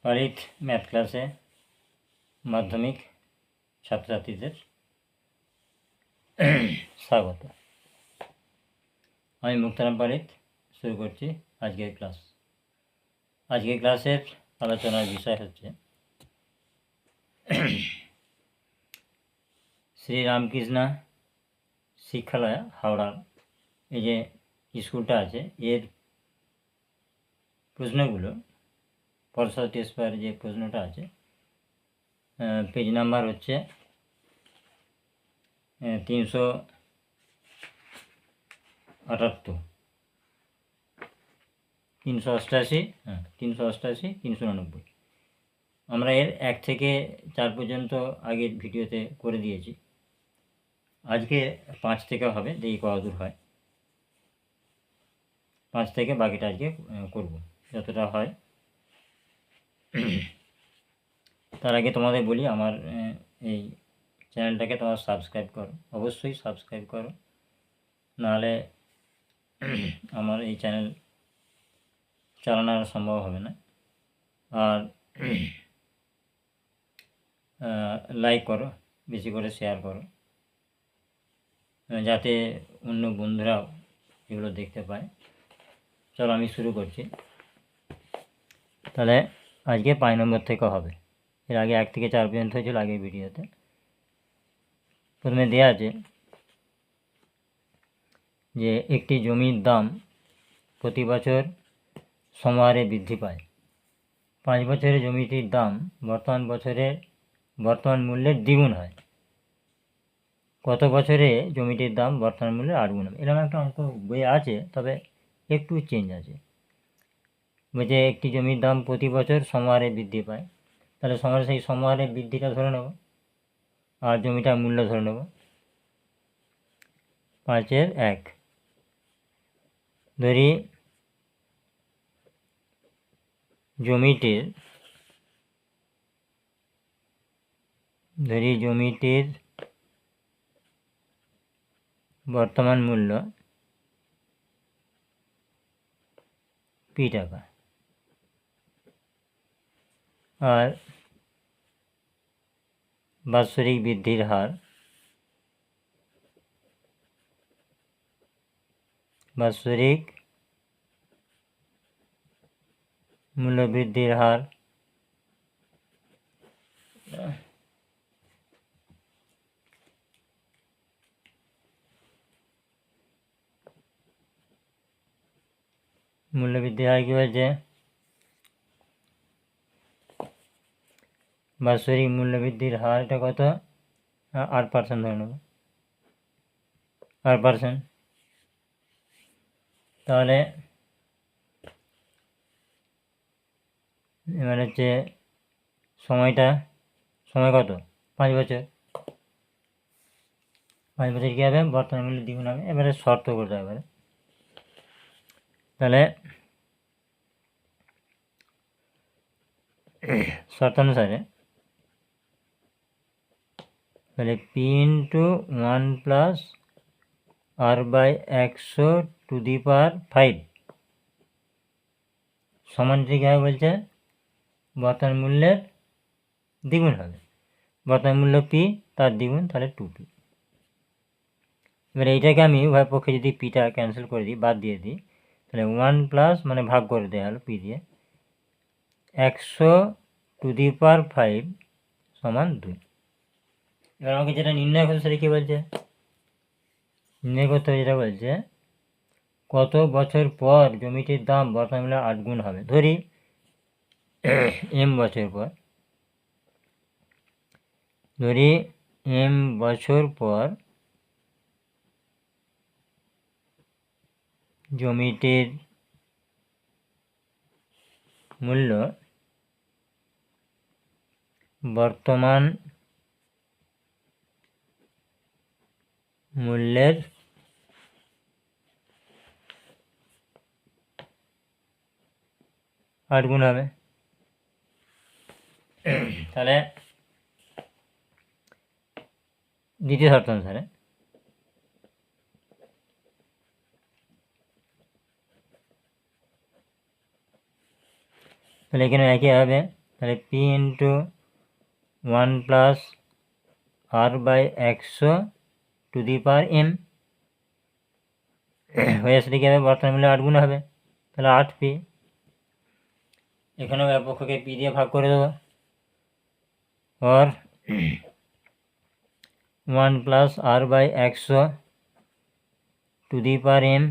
পালিত ম্যাথ ক্লাসে মাধ্যমিক ছাত্রছাত্রীদের স্বাগত। আমি মুক্তারাম পালিত শুরু করছি আজকের ক্লাস। আজকের ক্লাসের আলোচনার বিষয় হচ্ছে শ্রী রামকৃষ্ণ শিক্ষালয় হাওড়ার এই যে স্কুলটা আছে এর প্রশ্নগুলো পরশা টেস্ট পেপারের যে প্রশ্নটা আছে পেজ নাম্বার হচ্ছে 388, 388, 389। আমরা এর 1 থেকে 4 পর্যন্ত আগের ভিডিওতে করে দিয়েছি। আজকে 5 থেকে হবে, দেখি কতদূর হয়। 5 থেকে বাকিটা আজকে করব যতটা হয়। তার আগে তোমাদের বলি, আমার এই চ্যানেলটাকে তোমরা সাবস্ক্রাইব করো, অবশ্যই সাবস্ক্রাইব করো, নাহলে আমার এই চ্যানেল চালানো সম্ভব হবে না। আর লাইক করো, বেশি করে শেয়ার করো, যাতে অন্য বন্ধুরাও এগুলো দেখতে পায়। চলো আমি শুরু করছি। তাহলে আজকে 5 নম্বর থেকে হবে। এর আগে 1 থেকে 4 পর্যন্ত হয়েছিল আগের ভিডিওতে। প্রথমে দেওয়া আছে যে একটি জমির দাম প্রতি বছর সমহারে বৃদ্ধি পায়। 5 বছরে জমিটির দাম বর্তমান মূল্যের দ্বিগুণ হয়। কত বছরে জমিটির দাম বর্তমান মূল্যের 8 গুণ হবে? এরকম একটা অঙ্ক বইয়ে আছে, তবে একটু চেঞ্জ আছে। বলছে একটি জমির দাম প্রতি বছর সমহারে বৃদ্ধি পায়, তাহলে সেই সমহারে বৃদ্ধিটা ধরে নেব আর জমিটার মূল্য ধরে নেব। 5-এর 1 ধরি জমিটির বর্তমান মূল্য P টাকা, আর বাৎসরিক বৃদ্ধির হার মূল্য বৃদ্ধির হার কি বলছে? বাৎসরিক মূল্য বৃদ্ধির হারটা কত? 8% ধরে নেব, 8%। তাহলে এবার হচ্ছে সময় কত? 5 বছর। 5 বছর কী হবে? বর্তমান মূল্য দ্বিগুণ হবে। এবারে শর্ত করতে হবে। তাহলে শর্তানুসারে তাহলে P × 1 + R/100⁵ সমান কী হবে বলছে? বর্তমান মূল্যের দ্বিগুণ হবে। বর্তমান মূল্য P, তার দ্বিগুণ, তাহলে 2P। এবার এইটাকে আমি উভয় পক্ষে যদি পিটা ক্যান্সেল করে দিই, বাদ দিয়ে দিই, তাহলে 1 মানে ভাগ করে দেওয়া হলো P দিয়ে, 100⁵ সমান 2। এবার আমাকে যেটা নির্ণয় করতে সেটা কী বলছে? নির্ণয় করতে হবে, যেটা বলছে কত বছর পর জমিটির দাম বর্তমান মূল্যের 8 গুণ হবে। ধরি m বছর পর জমিটির মূল্য বর্তমান মূল্যের 8 গুণ হবে। তাহলে দ্বিতীয় শর্ত অনুসারে তাহলে এখানে একই হবে, তাহলে P into 1 plus r by 100 to the power m হয়ে আসলে কী হবে, বর্তমান মূল্যে 8 গুণ হবে, তাহলে 8p। এখানেও এক পক্ষকে পি দিয়ে ভাগ করে দেবো, और 1 plus r by 100 to the power m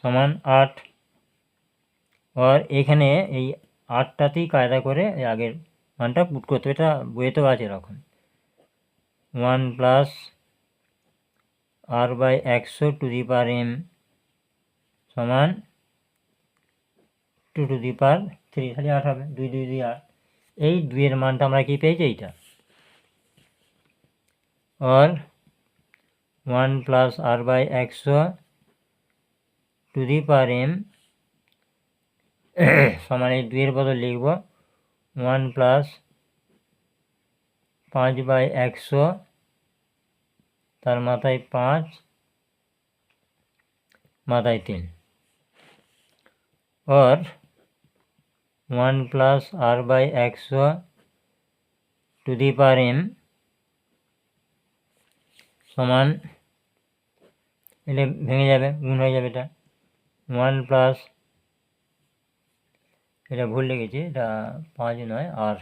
সমান 8, और এখানে এই 8টাতেই কায়দা করে এই আগের মানটা পুট করতে হবে, এটা বইয়েতেও আছে এরকম। 1 plus r by 100 to the power m সমান 2 টু দি পাওয়ার 3, তাহলে 8 হবে, 2 2 2 8। এই 2 এর মানটা আমরা কি পেয়েছি, এইটা। और 1 plus r by 100 to the power m সমান এই 2 এর বদল লিখব 1 প্লাস 5 বাই 100 তার মাথায় 5 মাথায় 3, और 1 plus r by 100 to the power m সমান, এলে ভেঙে যাবে, গুণ হয়ে যাবে, এটা 1 প্লাস, এটা ভুল লিখেছি, এটা 5 নয় আর,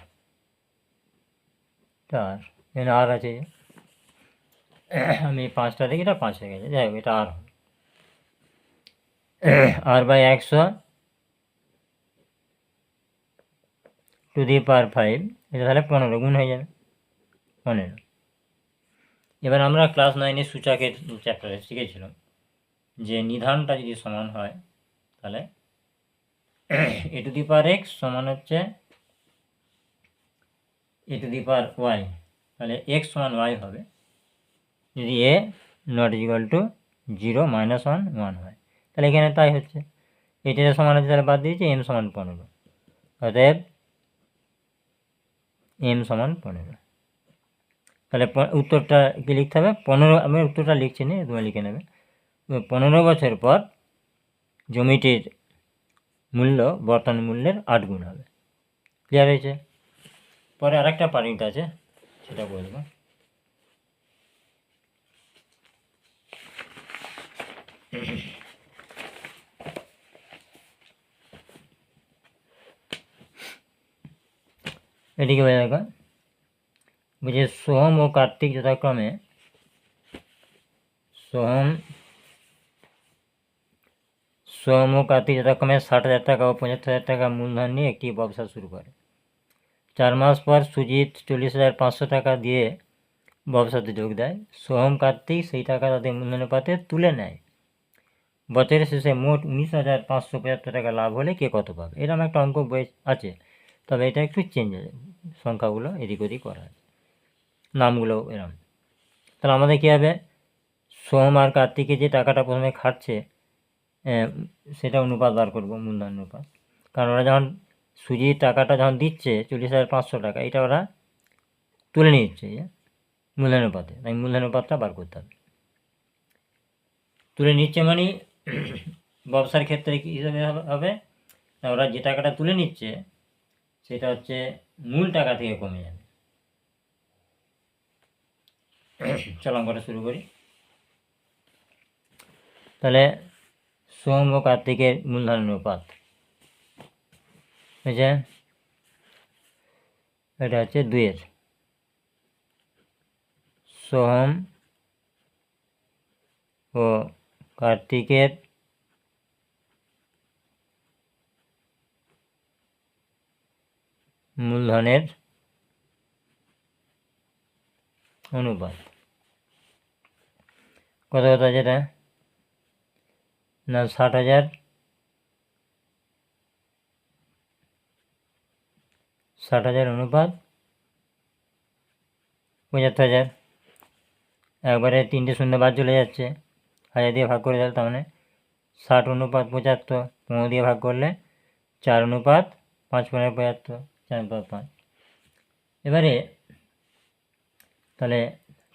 আর এখানে আর আছে, আমি 5টা দেখি, এটা 5 হয়ে গেছে, যাই হোক, এটা আর আর বাই 100 টু দি পাওয়ার 5, এটা তাহলে 15 গুণ হয়ে যাবে, 15। এবার আমরা ক্লাস 9-এর সূচকের চ্যাপ্টারে শিখেছিলাম যে নিধানটা যদি সমান হয় তাহলে এ টু দি পাওয়ার এক্স সমান হচ্ছে এ টু দি পাওয়ার ওয়াই, তাহলে এক্স সমান ওয়াই হবে যদি এ নট ইকুয়াল টু 0 -1 1 হয়, তাহলে এখানে তাই হচ্ছে, এটা সমান হচ্ছে, তাহলে বাদ দিয়েছি এম সমান 15, অতএব এম সমান 15। তাহলে উত্তরটা কি লিখতে হবে, 15, আমি উত্তরটা লিখছি না, তুমি লিখে নেবে। 15 বছর পর জমিটির মূল্য বর্তমান মূল্যের 8 গুণ হবে। ক্লিয়ার হয়েছে? পরে আরেকটা পার্ট আছে, সেটা বলবো। এদিকে বোঝা দেখো, বুঝে সোহম ও কার্তিক যথাক্রমে সোহম ও কার্তিক যথাক্রমে 60,000 টাকা ও 75,000 টাকা মূলধন নিয়ে একটি ব্যবসা শুরু করে। 4 মাস পর সুজিত 40,500 টাকা দিয়ে ব্যবসাতে যোগ দেয়। সোহম কার্তিক সেই টাকা তাদের মূলধনুপাতে তুলে নেয়। বছরের শেষে মোট 19,575 টাকা লাভ হলে কে কত পাবে? এরকম একটা অঙ্ক বই আছে, তবে এটা একটু চেঞ্জ আছে, সংখ্যাগুলো এদিক ওদিক করা আছে, নামগুলো এরকম। তাহলে আমাদের কী হবে, সোহম আর কার্তিকে যে টাকাটা প্রথমে খাটছে সেটা অনুপাত বার করবো, মূলধন অনুপাত। কারণ ওরা যখন সুজির টাকাটা যখন দিচ্ছে 40,500 টাকা, এটা ওরা তুলে নিচ্ছে মূলধনুপাতে, তাই মূলধনুপাতটা বার করতে হবে। তুলে নিচ্ছে মানে ব্যবসার ক্ষেত্রে কী হিসাবে হবে, ওরা যে টাকাটা তুলে নিচ্ছে সেটা হচ্ছে মূল টাকা থেকে কমে যাবে। চলো অঙ্কটা শুরু করি। তাহলে সোহম ও কার্তিকের মূলধন অনুপাত হয়েছে, এটা হচ্ছে 2-এর। সোহম ও কার্তিকের মূলধনের অনুপাত কত কত আছে, এটা না 60,000, 60,000 অনুপাত 75,000, একবারে 3টে শূন্য বাদ চলে যাচ্ছে, 1000 দিয়ে ভাগ করে দিলে, তার মানে 60 অনুপাত 75, 15 দিয়ে ভাগ করলে 4 অনুপাত 5 × 75, 4 অনুপাত 5। এবারে তাহলে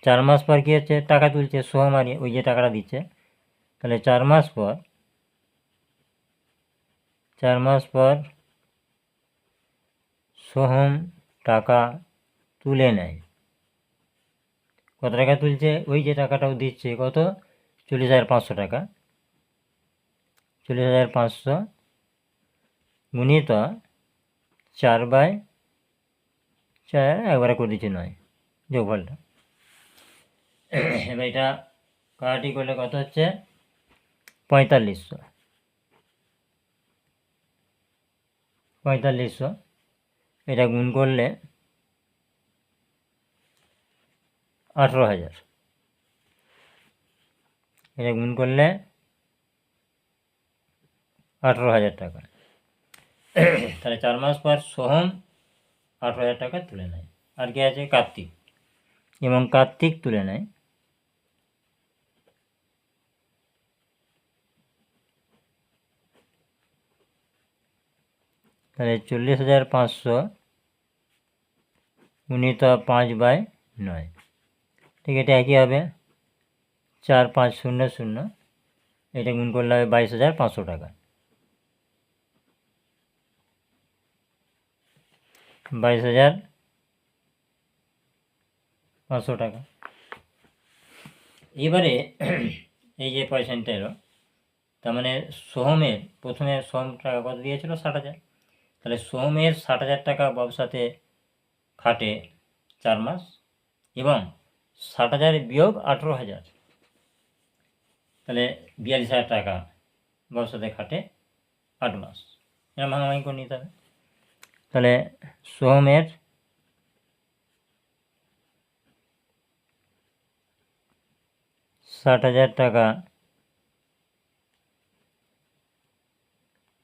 4 মাস পর কী হচ্ছে, টাকা তুলছে সোহম আর ওই যে টাকাটা দিচ্ছে, তাহলে 4 মাস পর সোহম টাকা তুলে নেয়। কত টাকা তুলছে? ওই যে টাকাটাও দিচ্ছে, কত? 40,500 টাকা। 40,500 গুণিত 4/4, একবারে করে দিচ্ছি 9, যোগফলটা। এবার এটা কাটাকাটি করলে কত হচ্ছে? 4500। এটা গুণ করলে 18,000। এটা গুণ করলে 18,000 টাকা। তাহলে 4 মাস পর সোহম 18,000 টাকা তুলে নেয়। আর কি আছে? কার্তিক। এবং কার্তিক তুলে নেয় তাহলে 40,500 গুণিত 5/9। ঠিক, এটা একই হবে। 4500, এটা গুণ করলে হবে 22,500 টাকা। 22,500 টাকা। এবারে এই যে পয়সাটা এলো, তার মানে সোহমের প্রথমে সোহম টাকা কত দিয়েছিল? 60,000। তাহলে সোহমের 60,000 টাকা ব্যবসাতে খাটে 4 মাস, এবং 60,000 বিয়োগ 18,000, তাহলে 42,000 টাকা ব্যবসাতে খাটে 8 মাস। এরকম ভাঙাভাঙি করে নিতে হবে। তাহলে সোহমের 60,000 টাকা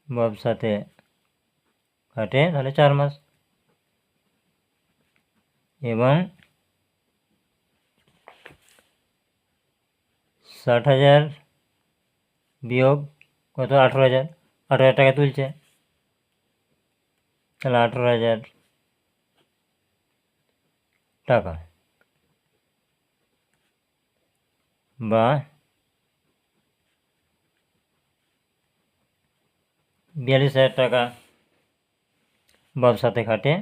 ব্যবসাতে খাটে, তাহলে 4 মাস, এবং 60,000 বিয়োগ কত? 18,000। 18,000 টাকা তুলছে, তাহলে 18,000 টাকা বা 42,000 টাকা ব্যবসাতে খাটে।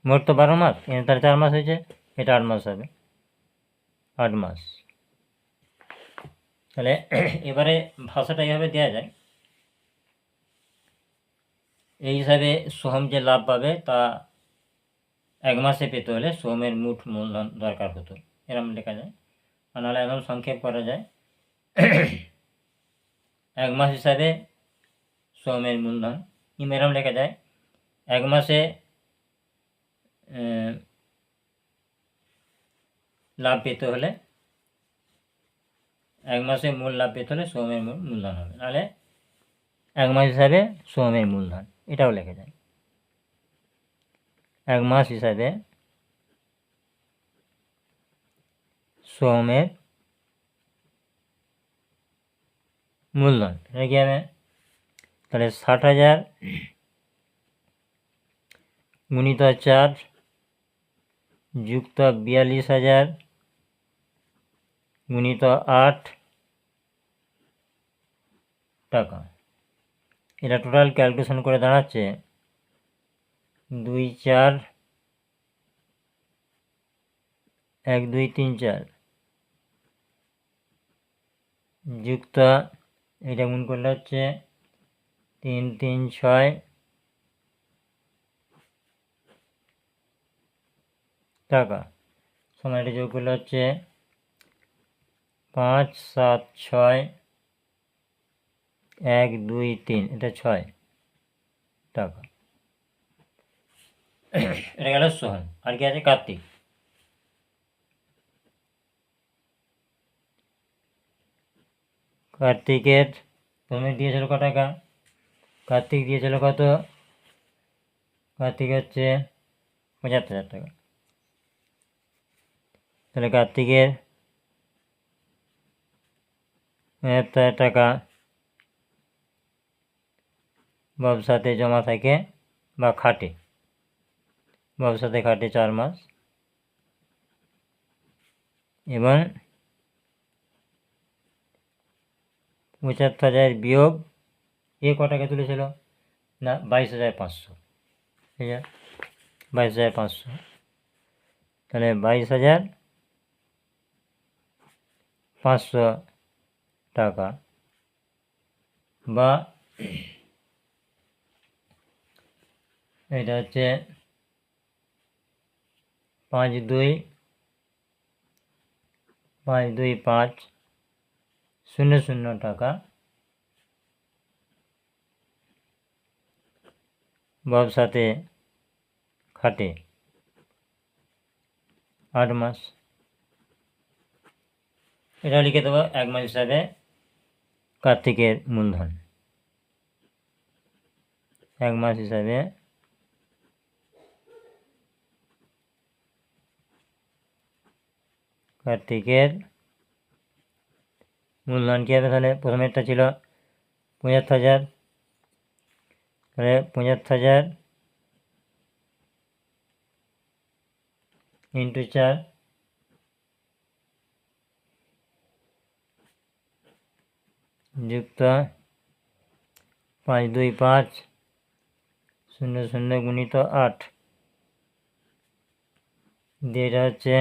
মোট তো 12 মাস, তাহলে 4 মাস হয়েছে, এটা 8 মাস হবে। 8 মাস। তাহলে এবারে ভাষাটা এইভাবে দেওয়া যায়, এই হিসাবে সোহম যে লাভ পাবে তা 1 মাসে পেতে হলে সোহমের মোট মূলধন দরকার হতো, এরকম লেখা যায়। আর নাহলে এরকম সংক্ষেপ করা যায়, 1 মাস হিসাবে সোহমের মূলধন, কিংবা এরকম লেখা যায় 1 মাসে লাভ পেতে হলে, 1 মাসে মূল লাভ পেতে হলে সোহমের মূলধন হবে, নাহলে 1 মাস হিসাবে সোহমের মূলধন, এটাও লেখা যায়। 1 মাস হিসাবে সোহমের মূলধন, এটা কি হবে? তাহলে 60,000 গুণিত 4 যুক্ত 42,000 গুণিত 8 টাকা। এটা টোটাল ক্যালকুলেশন করে দাঁড়াচ্ছে 2, 4, 1, 2, 3, 4 যুক্ত, এটা গুণ করলে হচ্ছে 3, 3, 6 টাকা, সময় এটা যোগ করলে হচ্ছে 5, 7, 6, 1, 2, 3, এটা 6 টাকা। এটা গেল সোহম। আর কি আছে? কার্তিক। কার্তিকের প্রথমে দিয়েছিল কত টাকা? কার্তিক দিয়েছিল কত? কার্তিক হচ্ছে 75,000 টাকা। তাহলে কার্তিকের 75,000 টাকা ব্যবসাতে জমা থাকে বা খাটে, ব্যবসাতে খাটে 4 মাস, এবং 75,000 বিয়োগ এ ক টাকা তুলেছিল না 22,500, ঠিক আছে 22,500, তাহলে 22,500 টাকা বা এটা হচ্ছে 5,2,5,0,0 টাকা ব্যবসাতে খাটে 8 মাস। এটা লিখে দেবো 1 মাস হিসাবে কার্তিকের মূলধন, 1 মাস হিসাবে কার্তিকের মূলধন কী হবে? তাহলে প্রথমেরটা ছিল 75,000, তাহলে 75,000 ইন্টু 4 যুক্ত 5,2,5,0,0 গুণিত 8 দিয়ে এটা হচ্ছে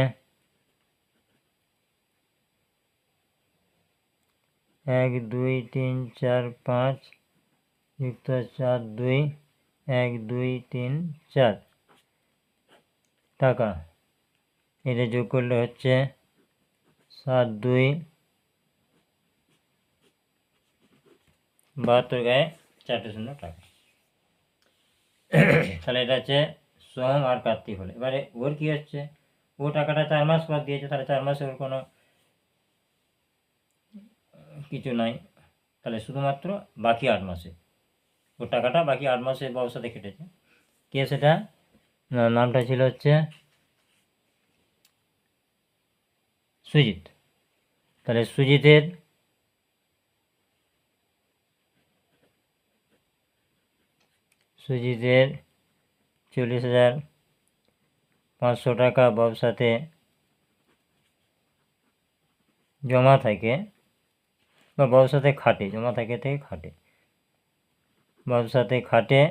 1 2 3 4 5 যুক্ত 4 2 1 2 3 4 টাকা। এটা যোগ করলে হচ্ছে 7 2 72 গায়ে 4টে 0 টাকা। তাহলে এটা হচ্ছে সোম আর কার্তিক হলো। এবারে ওর কি হচ্ছে, ও টাকাটা 4 মাস পর দিয়েছে, তাহলে 4 মাসে ওর কোনো কিছু নাই, তাহলে শুধুমাত্র বাকি 8 মাসে ওর টাকাটা বাকি 8 মাসে ব্যবসাতে কেটেছে। কে সেটা? নামটা ছিল হচ্ছে সুজিত। তাহলে সুজিতের সুজিতের 40,500 টাকা ব্যবসাতে জমা থাকে বা ব্যবসাতে খাটে, জমা থাকে থেকে খাটে, ব্যবসাতে খাটে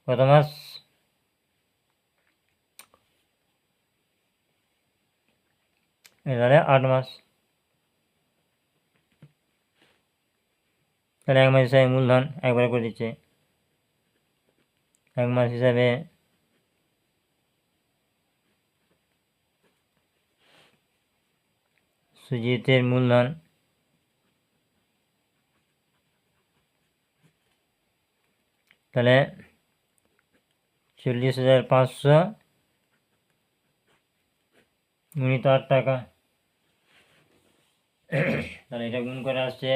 কত মাস? এবারে 8 মাস। তাহলে 1 মাস হিসাবে মূলধন একবার করে দিচ্ছে, 1 মাস হিসাবে সুজিতের মূলধন তাহলে 40,500 গুণিত 8 টাকা। তাহলে এটা গুণ করে আসছে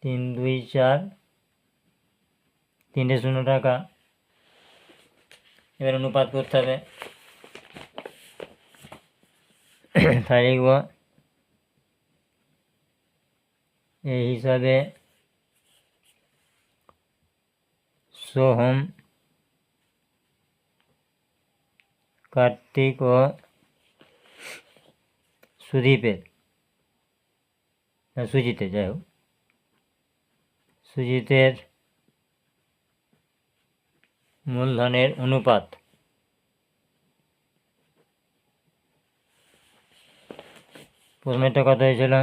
3 2 4 3টে 0 টাকা। এবার অনুপাত করতে হবে, তাই লিখব এই হিসাবে সোহম, কার্তিক ও সুদীপের, সুজিতের, যাই হোক সুজিতের মূলধনের অনুপাত প্রথমেরটা কত হয়েছিল?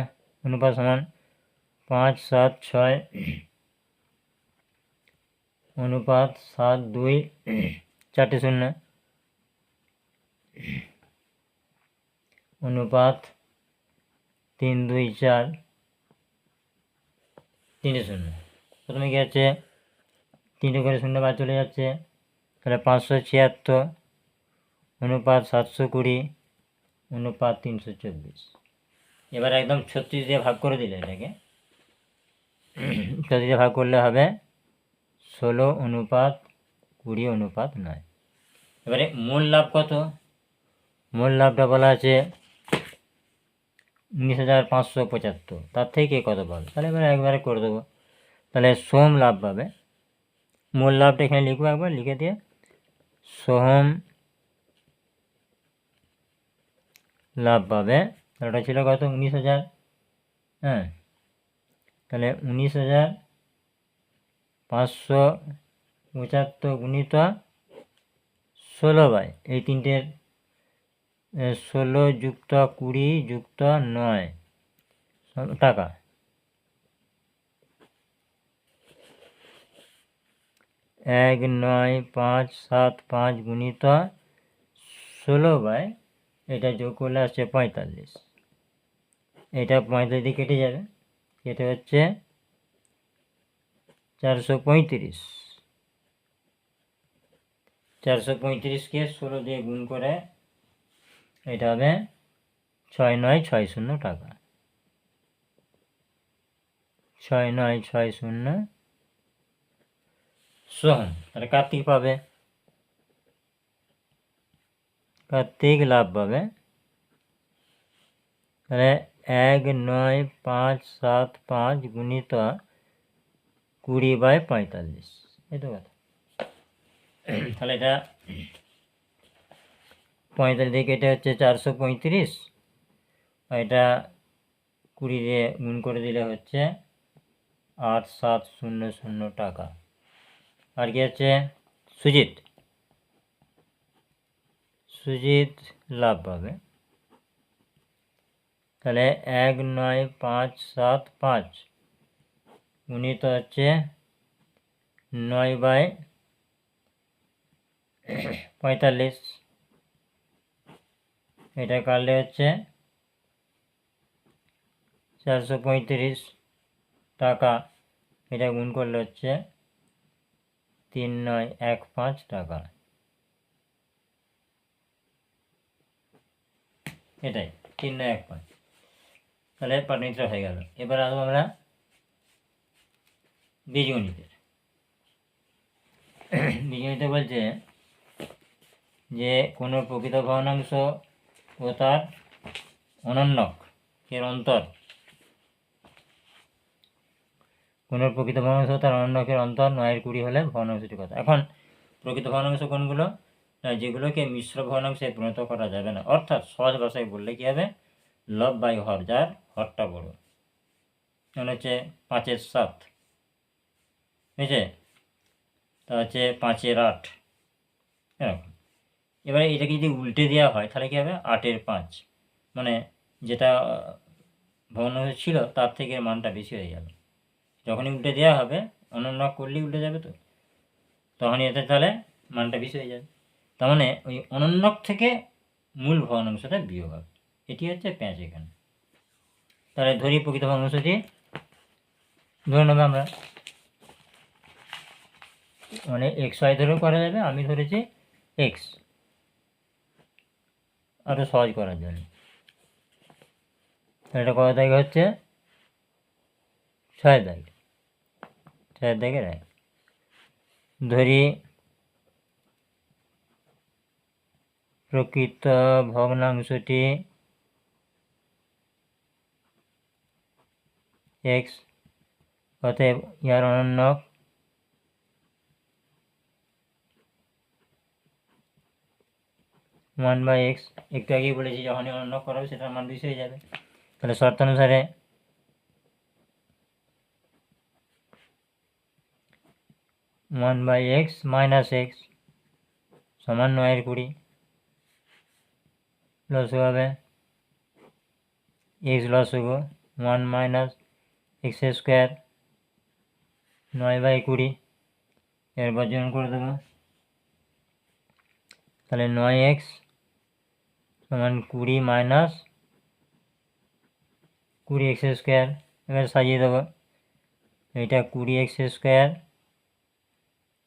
অনুপাত সমান 5 7 6 অনুপাত 7 2 4টে 0 অনুপাত 3 2 4 3টে 0। প্রথমে কি আছে 3টে করে 0 বাদ চলে যাচ্ছে, তাহলে 576 অনুপাত 720 অনুপাত 324। এবার একদম 36 দিয়ে ভাগ করে দিলে এটাকে, 36 দিয়ে ভাগ করলে হবে 16 অনুপাত 20 অনুপাত 9। এবারে মূল লাভ কত? মূল লাভটা বলা আছে 19,575, তার থেকে কত পাবে? তাহলে এবার একবারে করে দেবো, তাহলে সোম লাভ পাবে। মূল লাভটা এখানে লিখবো, একবার লিখে দিয়ে সোহম লাভ পাবে। ওটা ছিল কত? 19,000, হ্যাঁ, তাহলে 19,575 গুণিত 16 এই তিনটের 16 যুক্ত 20 যুক্ত 9 টাকা। 19,575 গুণিত 16 এটা যোগ করলে আসছে 45। এটা 45 দিয়ে কেটে যাবে, কেটে হচ্ছে 435। 435কে 16 দিয়ে গুণ করে এটা হবে 6960 টাকা। 6960 সোহম। তাহলে কার্তিক পাবে, কার্তিক লাভ পাবে। তাহলে 19,575 গুণিত 20/45, এই তো কথা। তাহলে এটা 45 দিয়ে কেটে হচ্ছে 435, আর এটা 20 দিয়ে গুণ করে দিলে হচ্ছে 8700 টাকা। আর কি হচ্ছে সুজিত, সুজিত লাভ পাবে। তাহলে 19,575 গুণিত হচ্ছে 9/45, এটা কাটলে হচ্ছে 435 টাকা, এটা গুণ করলে হচ্ছে 3915 টাকা। এটাই 3915। তাহলে পাটনিটা হয়ে গেল। এবার আসবো আমরা বীজগণিতের। বীজগণিতে বলছে যে কোনো প্রকৃত ভগ্নাংশ ও তার অনন্যক এর অন্তর, কোনো প্রকৃত ভগ্নাংশ তার অনন্যকের অন্তর 9-20 হলে ভগ্নাংশটি কত। এখন প্রকৃত ভগ্নাংশ কোনগুলো? যেগুলোকে মিশ্র ভগ্নাংশে পরিণত করা যাবে না, অর্থাৎ সহজ ভাষায় বললে কি হবে, লব বাই হর, যার হরটা বড়। যেমন হচ্ছে 5/7, বুঝেছে? তা হচ্ছে 5/8, এরকম। এবারে এটাকে যদি উল্টে দেওয়া হয় তাহলে কী হবে, 8/5, মানে যেটা ভগ্নাংশ ছিল তার থেকে মানটা বেশি হয়ে গেল। যখনই উল্টে দেওয়া হবে, অনন্য করলেই উল্টে যাবে, তো তখনই এতে তাহলে মানটা বেশি হয়ে যাবে। তার মানে ওই অনন্যক থেকে মূল ভগ্নাংশটা বিয়োগ হবে, এটি হচ্ছে প্যাঁচ এখানে। তাহলে ধরি প্রকৃত ভগ্নাংশটি ধরে নেবো আমরা, মানে XY ধরেও করা যাবে, আমি ধরেছি X, আরও সহজ করার জন্য। এটা কত তারিখ হচ্ছে 6 তারিখ, 6 তারিখের 1। ধরি প্রকৃত ভগ্নাংশটি x, অতএব ইয়ার অনন্যক 1/x। একটু আগেই বলেছি যখনই অনন্যক করা হবে সেটার মান বেশি হয়ে যাবে। তাহলে শর্তানুসারে 1/x মাইনাস x সমান 9/20, লসও হবে x, লসগো 1 মাইনাস x স্কোয়ার 9/20, এর বর্জন করে দেবো। তাহলে 9x সমান 20 মাইনাস 20x স্কোয়ার। এবার সাজিয়ে দেবো, এটা 20x স্কোয়ার,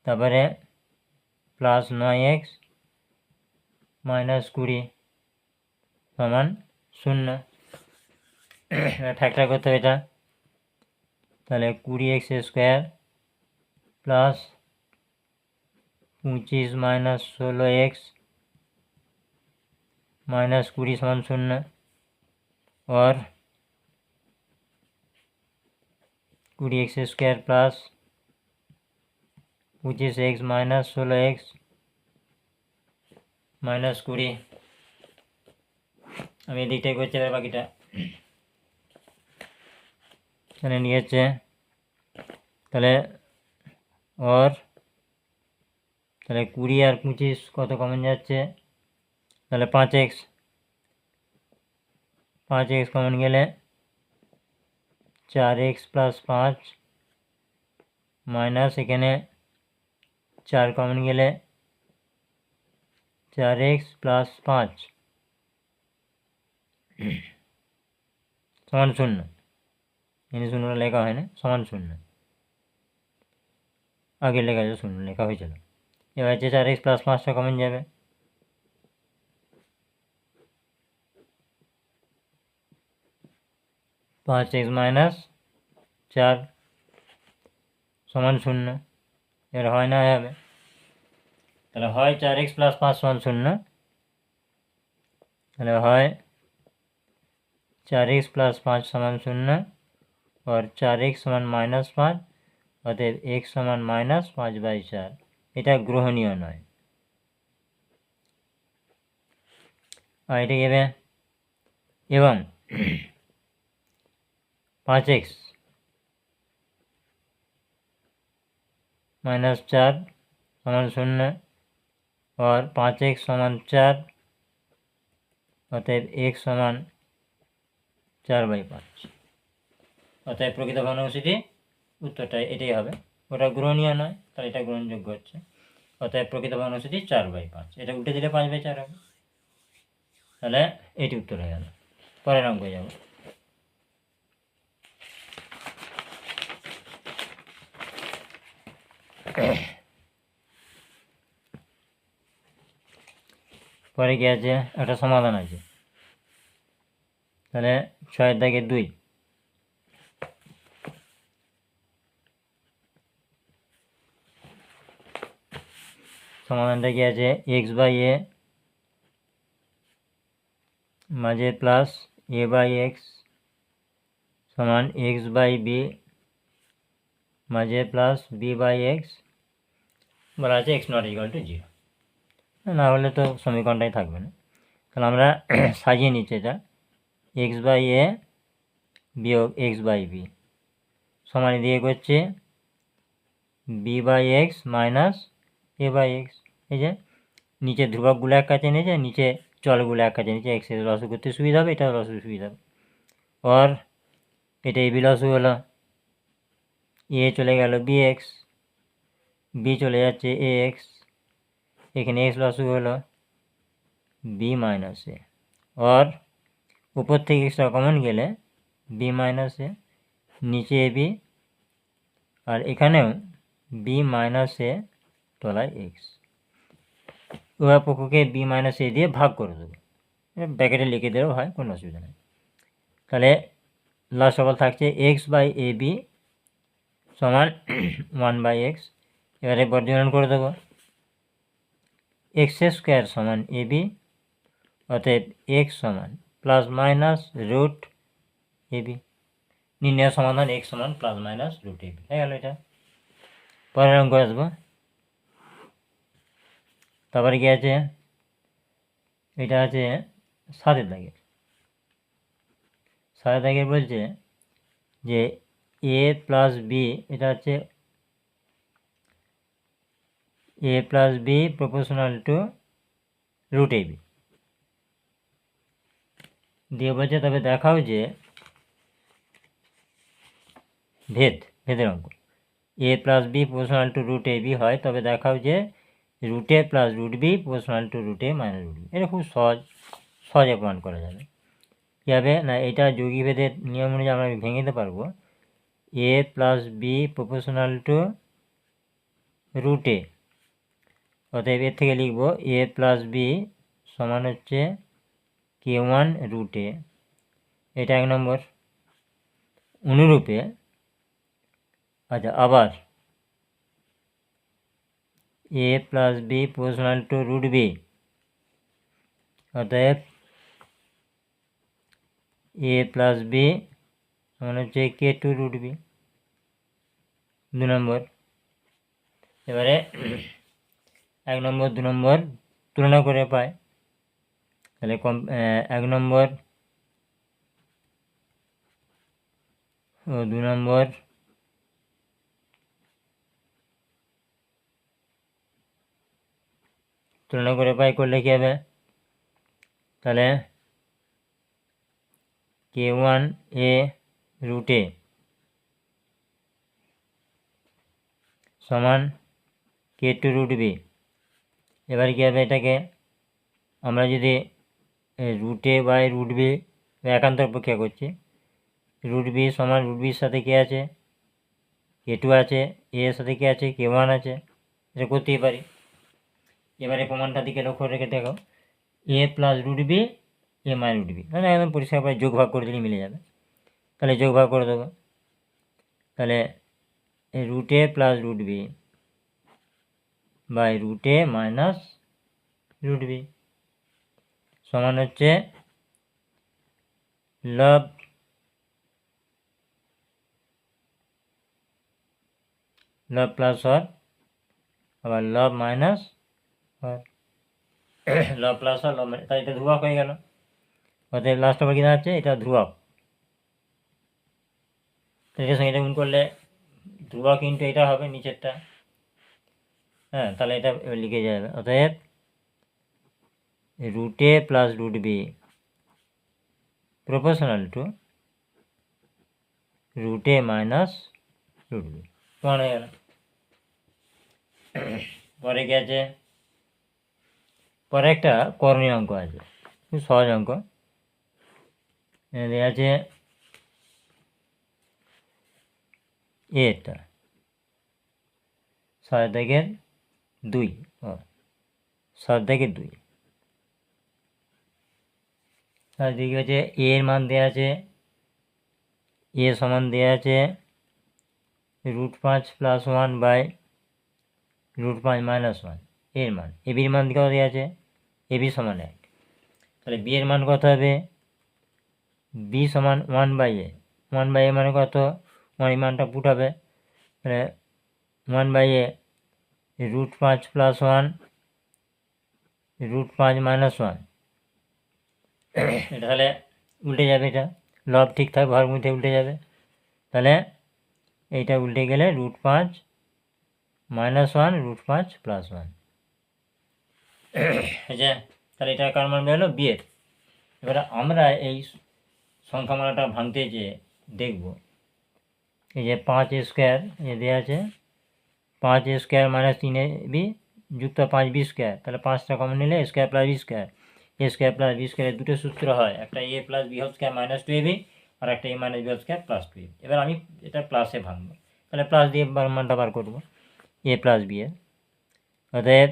তারপরে প্লাস 9x মাইনাস 20 সমান 0। ঠাকঠাক করতে হবে এটা। তাহলে 20x square plus 25 minus 16x minus 20 समान 0, और 20x square plus 25x minus 16x minus 20। আমি এদিকটাই করছি, বাকিটা এখানে নিয়েছে, তাহলে তাহলে 20 আর 25 কত কমন যাচ্ছে, তাহলে 5x কমন গেলে 4x প্লাস 5 মাইনাস এখানে 4 কমন গেলে 4x প্লাস 5 সমান 0। এখানে 0 লেখা হয় না, সমান 0, আগে লেখা আছে 0 লেখা হয়েছিল। এবার হচ্ছে 4x প্লাস 5টা কমন যাবে, 5x মাইনাস 4 সমান 0। এবার হয় না হবে, তাহলে হয় 4x প্লাস 5 সমান 0, তাহলে হয় 4x প্লাস 5 সমান 0 और 4x সমান মাইনাস 5, অতএব x সমান মাইনাস 5/4। এটা গ্রহণীয় নয়। আর এটা গেবে এবং 5x माइनस 4 समान 0 और 5x समान 4, অতএব x সমান 4/5। অতএব প্রকৃত ভগ্নাংশটি উত্তরটা এটাই হবে, ওটা গ্রহণীয় নয়, তাহলে এটা গ্রহণযোগ্য হচ্ছে। অতএব প্রকৃত ভগ্নাংশটি 4/5, এটা উল্টে দিলে 5/4 হবে, তাহলে এটি উত্তর হয়ে গেল। পরের অঙ্কে যাব। পরে কি আছে, একটা সমাধান আছে, তাহলে 6-2 সমাধানটা কি আছে, x/a মাঝে প্লাস a/x সমান x/b মাঝে প্লাস b/x বলা আছে x নট ইকুয়াল টু 0। না হলে তো সমীকরণটাই থাকবে না, তাহলে আমরা সাজিয়ে নিচ্ছি এটা, x/a বিয়োগ x/b সমান দিয়ে করছে b/x মাইনাস a/x। এই যে নিচে ধ্রুবকগুলো এক কাছে নিয়েছে, নিচে চলগুলো এক কাছে নিচে, এক্স এর লসু করতে সুবিধা হবে, এটা লসু সুবিধা হবে। আর এটা এবি লসু হলো, এ চলে গেল bx, বি চলে যাচ্ছে ax, এখানে এক্স লসু হলো বি মাইনাস এ, আর উপর থেকে এক্সট্রা কমন গেলে বি মাইনাস এ, নিচে এবি আর এখানেও বি মাইনাস এ তলায় এক্স। উভয় পক্ষকে বি মাইনাস এ দিয়ে ভাগ করে দেবো, ব্র্যাকেটে লিখে দেওয়া হয়, কোনো অসুবিধা নেই। তাহলে লাস্ট অফ অল থাকছে x/ab সমান 1/x। এবারে বর্গীকরণ করে দেবো, x² সমান ab, অতএব x সমান প্লাস মাইনাস রুট ab। নির্ণয় সমাধান x সমান প্লাস মাইনাস রুট ab হয়ে গেল এটা। পরের অঙ্ক আসবো, তারপরে কি আছে, এটা আছে 7 দাগের। 7 দাগের বলছে যে a প্লাস বি, এটা হচ্ছে a plus b proportional to root ab দিয়ে বলছে, তবে দেখাও যে ভেদের অঙ্ক a plus b proportional to root ab হয়, তবে দেখাও যে root a plus root b proportional to root a minus root b. এটা খুব সহজে প্রমাণ করা যাবে। কীভাবে না, এটা যোগী ভেদের নিয়ম অনুযায়ী আমরা ভেঙে দিতে পারবো, a plus b proportional to root a, অতএব এর থেকে লিখব a প্লাস বি সমান হচ্ছে k1 রুট a, এটা 1 নম্বর। অনুরূপে আচ্ছা, আবার a plus b proportional to root b, অতএব a প্লাস বি সমান হচ্ছে k2 রুট বি, 2 নম্বর। এবারে 1 নম্বর 2 নম্বর তুলনা করে পাই, তাহলে 1 নম্বর ও 2 নম্বর তুলনা করে পাই করলে কী হবে, তাহলে k1 a রুট এ সমান k2 রুট বি। এবার কী হবে, এটাকে আমরা যদি root a by root b একান্তর পরীক্ষা করছি, রুট বি সমান রুট বির সাথে কে আছে, k2 আছে, এ এর সাথে কে আছে, k1 আছে, এটা করতেই পারি। এবারে প্রমাণটার দিকে লক্ষ্য রেখে দেখো, এ plus root B A my root B, মানে একদম পরিষ্কার করে যোগ ভাগ করে দিলেই মিলে যাবে। তাহলে যোগ ভাগ করে দেবো, তাহলে root a plus root b by root a minus root b সমান হচ্ছে লব লব প্লাস হর, আবার লব মাইনাস হর, লব প্লাস হর লব, তাই এটা ধ্রুবক হয়ে গেল। অতএব লাস্ট আবার কী দাঁড়াচ্ছে, এটা ধ্রুবক। এটার সঙ্গে এটা গুণ করলে ধ্রুবক ইন্টু এটা হবে নিচেরটা, হ্যাঁ, তাহলে এটা লিখে যাবে। অতএব root a plus root b proportional to root a minus root b, প্রমাণ হয়ে গেল। পরে কি আছে, পরে একটা করণীয় অঙ্ক আছে, খুব সহজ অঙ্ক। দেওয়া আছে এটা 7/2, 7/2, তার দিকে হচ্ছে এ এর মান দেওয়া আছে, এ সমান দেওয়া আছে √5 + 1 বাই √5 - 1 এর মান। এ বির মান কত দেওয়া আছে, এ বি সমান 1, তাহলে বি এর মান কত হবে, বি সমান 1/a, 1/a মানে কত, 1 এই মানটা পুট হবে, তাহলে 1/a √5 + 1 √5 - 1, এটা তাহলে উল্টে যাবে, এটা লব ঠিক থাকবে, ভাগমূল উল্টে যাবে, তাহলে এইটা উল্টে গেলে √5 - 1 √5 + 1, আচ্ছা, তাহলে এটা কার মান বেরোলো, বি এর। এবারে আমরা এই সংখ্যামালাটা ভাঙতে যে দেখব, এই যে 5a² এ দেওয়া আছে 5a² - 3ab যুক্ত 5b², তাহলে 5টা কমন নিলে a² + b², a² + b² এর দুটো সূত্র হয়, একটা a + b² - 2ab আর একটা a - b² + 2ab। এবার আমি এটা প্লাসে ভাঙবো, তাহলে প্লাস দিয়ে মানটা বার করবো a + b এর। অতএব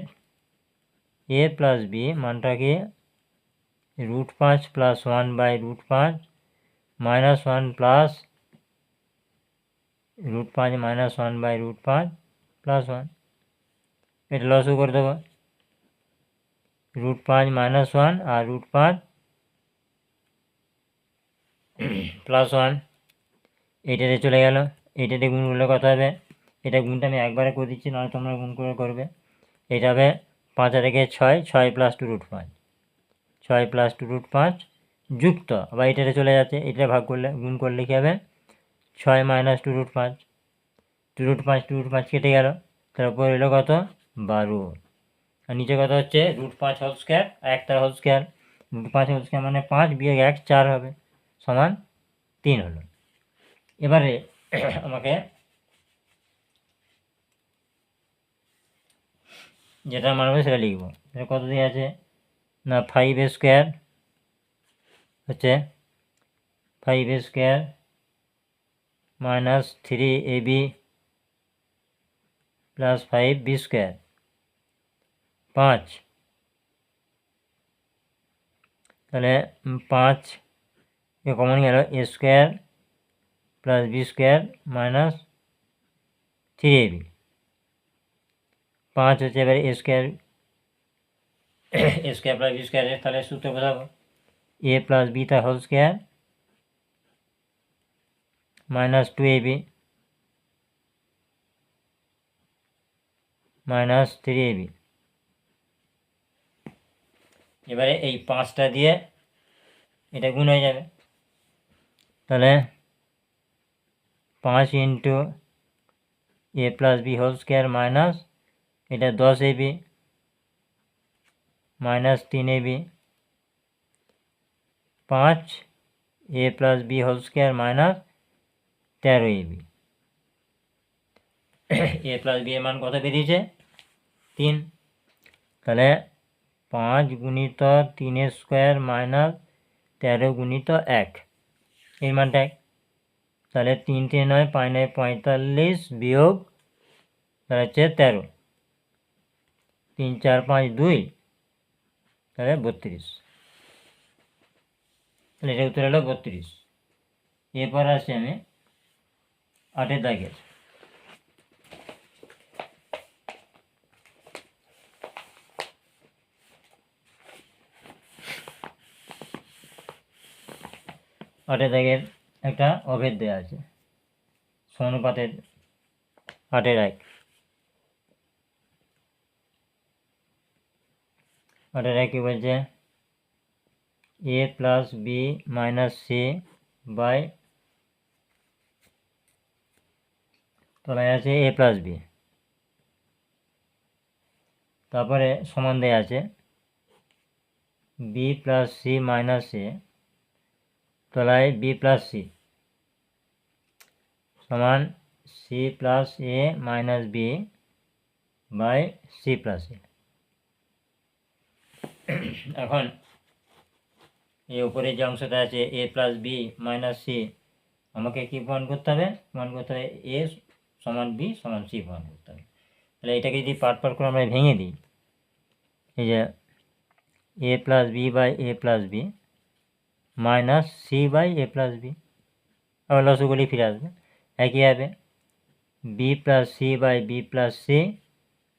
a + b মানটাকে √5 + 1 বাই √5 - 1 প্লাস √5 - 1 বাই √5 + 1, এটা লসও করে দেবো, √5 - 1 আর √5 + 1, এইটাতে চলে গেল, এইটাতে গুণ করলে কত হবে, এটা গুণটা আমি একবারে করে দিচ্ছি, নয় তোমরা গুণ করে করবে। এটা হবে 5 আর 1 6, 6 + 2 √5, 6 + 2 √5 যুক্ত, আবার এটাতে চলে যাচ্ছে, এটা ভাগ করলে গুণ করলে কী হবে, 6 - 2 √5, 2 √5 2 √5 কেটে গেল, তারপর এলো কত, 12, আর নিচে কত হচ্ছে √5² আর একটা হোল স্কোয়ার, √5² মানে 5 বিয়োগ 1 4 হবে, সমান 3 হলো। এবারে আমাকে যেটা মান হবে সেটা লিখবো, এটা কত দিয়ে আছে না, 5a² হচ্ছে 5a² - 3ab + 5b², 5, তাহলে 5 এ কমন গেল, a² + b² - 3ab, 5 হচ্ছে এবারে a² + b² তাহলে সূত্র বোঝাবো, a + b তার হোল স্কোয়ার - 2ab - 3ab। এবারে এই 5টা দিয়ে এটা গুণ হয়ে যাবে, তাহলে 5 into a plus b whole square minus এটা 10 ab minus 3 ab 5 a plus b whole square minus 13 ab a plus b এর মান কত বেরিয়েছে 3 তাহলে 5 গুণিত 3 এর স্কয়ার মাইনাস 13 গুণিত 1 এর মানটা 1 তাহলে 3 3 9 5 9 45 বিয়োগ তাহলে হচ্ছে 13 3 4 5 2 তাহলে 32 তাহলে এটা উত্তর হলো 32 এরপর আসছি আমি 8 দাগের একটা অভেদ দেওয়া আছে সমানুপাতের 8 1 8 1 কি বলছে a plus b minus c by তলায় আছে a প্লাস বি তারপরে সমান দেওয়া আছে b plus c minus a তলায় বি প্লাস সি সমান c plus a minus b by c plus a এখন এই উপরে যে অংশটা আছে a plus b minus c আমাকে কি প্রমাণ করতে হবে এ সমান বি সমান সি প্রমাণ করতে হবে তাহলে এটাকে যদি পার্ট পার্ট করে আমরা ভেঙে দিই এই যে a plus b by a plus b minus c by a plus b আবার লসগুলি ফিরে আসবে একই হবে b plus c by b plus c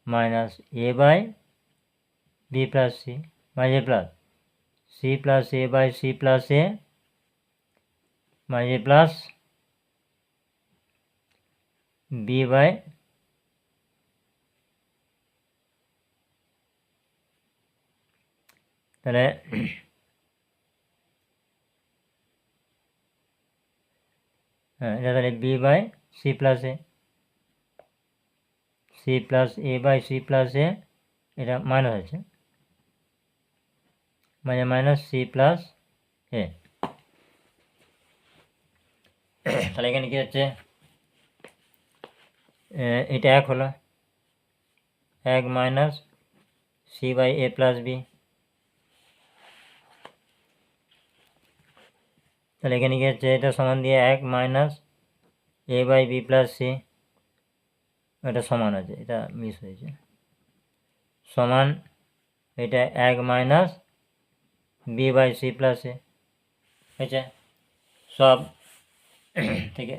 minus a by b plus c minus a plus c plus a by c plus a minus a plus b by তাহলে হ্যাঁ এটা তাহলে b by c plus a c plus a by c plus a এটা minus আছে মানে minus C plus এ তাহলে এখানে কি হচ্ছে এটা 1 হলো 1 minus c by a plus b তাহলে এখানে কি হচ্ছে এটা সমান দিয়ে 1 minus a by b plus c এটা সমান আছে এটা মিস হয়েছে সমান এটা 1 minus b by c plus a হয়েছে সব থেকে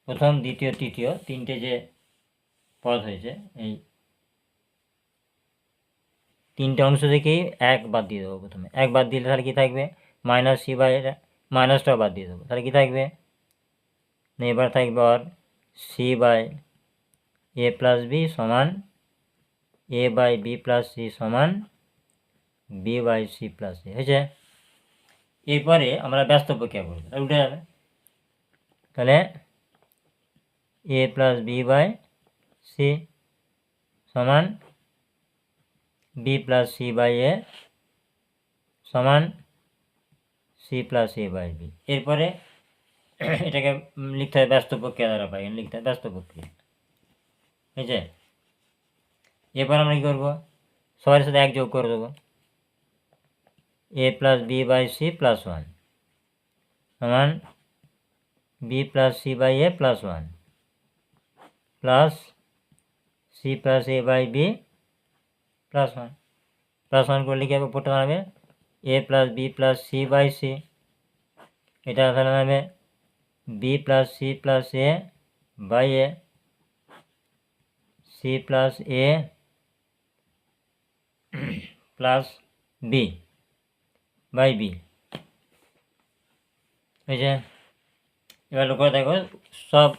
প্রথম দ্বিতীয় তৃতীয় তিনটে যে পদ হয়েছে এই তিনটে অংশ থেকেই 1 বাদ দিয়ে দেবো প্রথমে 1 বাদ দিলে তাহলে কি থাকবে মাইনাস সি বাই মাইনাসটাও বাদ দিয়ে দেবো তাহলে কি থাকবে এবার থাকবে আর c by a plus b সমান a by b plus c সমান b by c plus c হয়েছে এরপরে আমরা ব্যস্ত প্রক্রিয়া করবো উঠে যাবে তাহলে a plus b by c সমান b plus c by a সমান c plus a by b এরপরে এটাকে লিখতে হবে ব্যস্ত প্রক্রিয়া দ্বারা পাই লিখতে হবে ব্যস্ত প্রক্রিয়া হয়েছে এরপর আমরা কী করবো সবার সাথে 1 যোগ করে দেবো a plus b by c plus 1 সমান b plus c by a plus 1 plus c plus a by b plus 1 করলে কি হবে উপরটা দাঁড়াবে a plus b plus c by c এটা তাহলে দাঁড়াবে b plus c plus a by a c plus a plus b by b হয়েছে এবার লক্ষ্য করে দেখো সব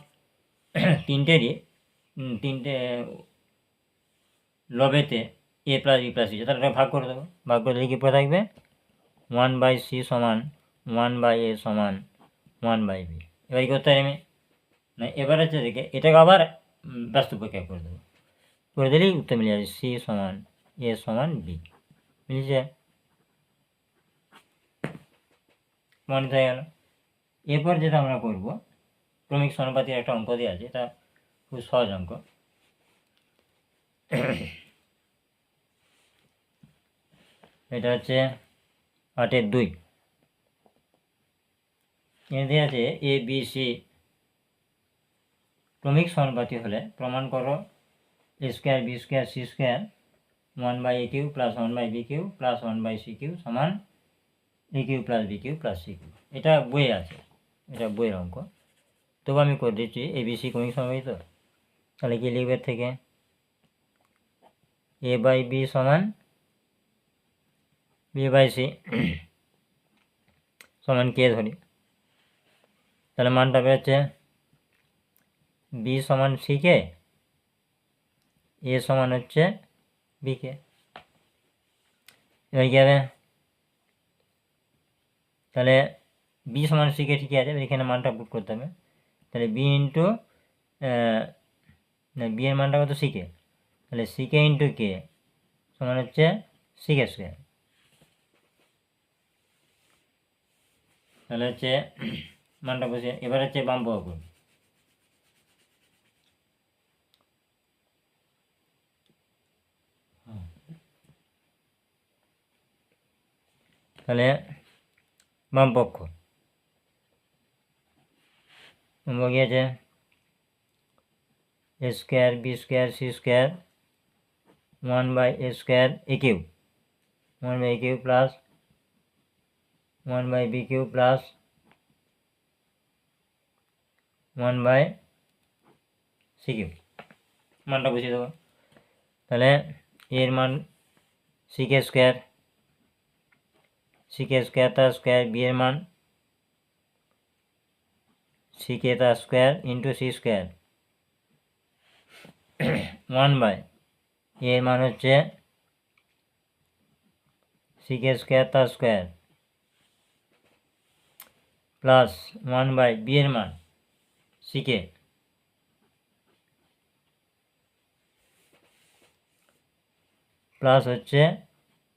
তিনটে লবেতে a plus b plus c তাহলে ভাগ করে দেবো ভাগ করে দিলে কি পড়ে থাকবে 1 বাই সি সমান 1 বাই এ সমান 1 বাই বি এবার কী করতে পারি আমি না, এবার হচ্ছে দেখে এটাকে আবার ব্যস্ত প্রক্রিয়া করে দেবো, করে দিলেই উত্তর মিলে যাবে সি সমান এ সমান বি, মিলেছে, প্রমাণিত হয়ে গেল। এরপর যেটা আমরা করব, ক্রমিক সমানুপাতির একটা অঙ্ক দেওয়া আছে, এটা খুব সহজ অঙ্ক। এটা হচ্ছে 8-2, এখানে দেওয়া আছে এ বি সি ক্রমিক সমানুপাতি হলে প্রমাণ করো a square b square C square 1/a³ plus 1/b³ plus 1/c³ সমান a³ plus b³ plus c³। এটা বইয়ে আছে, এটা বইয়ের অঙ্ক, তবু আমি করে দিচ্ছি এবিসি ক্রমিক সমানুপাতি। তো তাহলে কি লিখবে থেকে a/b সমান b/c সমান কে ধরি, তাহলে মানটা বেরোচ্ছে বি সমান সিকে, এ সমান হচ্ছে বিকে। এবার কী হবে, তাহলে বি সমান সিকে ঠিকই আছে, এখানে মানটা পুট করতে হবে, তাহলে বি ইন্টু বি এর মানটা কত সিকে, তাহলে সিকে ইন্টু কে সমান হচ্ছে সিকে স্কোয়ার। তাহলে হচ্ছে মানটা বসে, এবার হচ্ছে বাম পক্ষ করুন, তাহলে বাম পক্ষ গিয়েছে a square b square C square 1/a² a³ 1/a³ plus 1/b³ plus 1/c³ মানটা বসিয়ে দেবো। তাহলে এর মান সিকে স্কোয়ার, সিকে স্কোয়ার তার স্কোয়ার, বি এর মান সিকে তার স্কোয়ার ইন্টু সি স্কোয়ার 1/, এর মান হচ্ছে সিকে স্কোয়ার তার স্কোয়ার প্লাস 1/, বি এর মান সিকে প্লাস হচ্ছে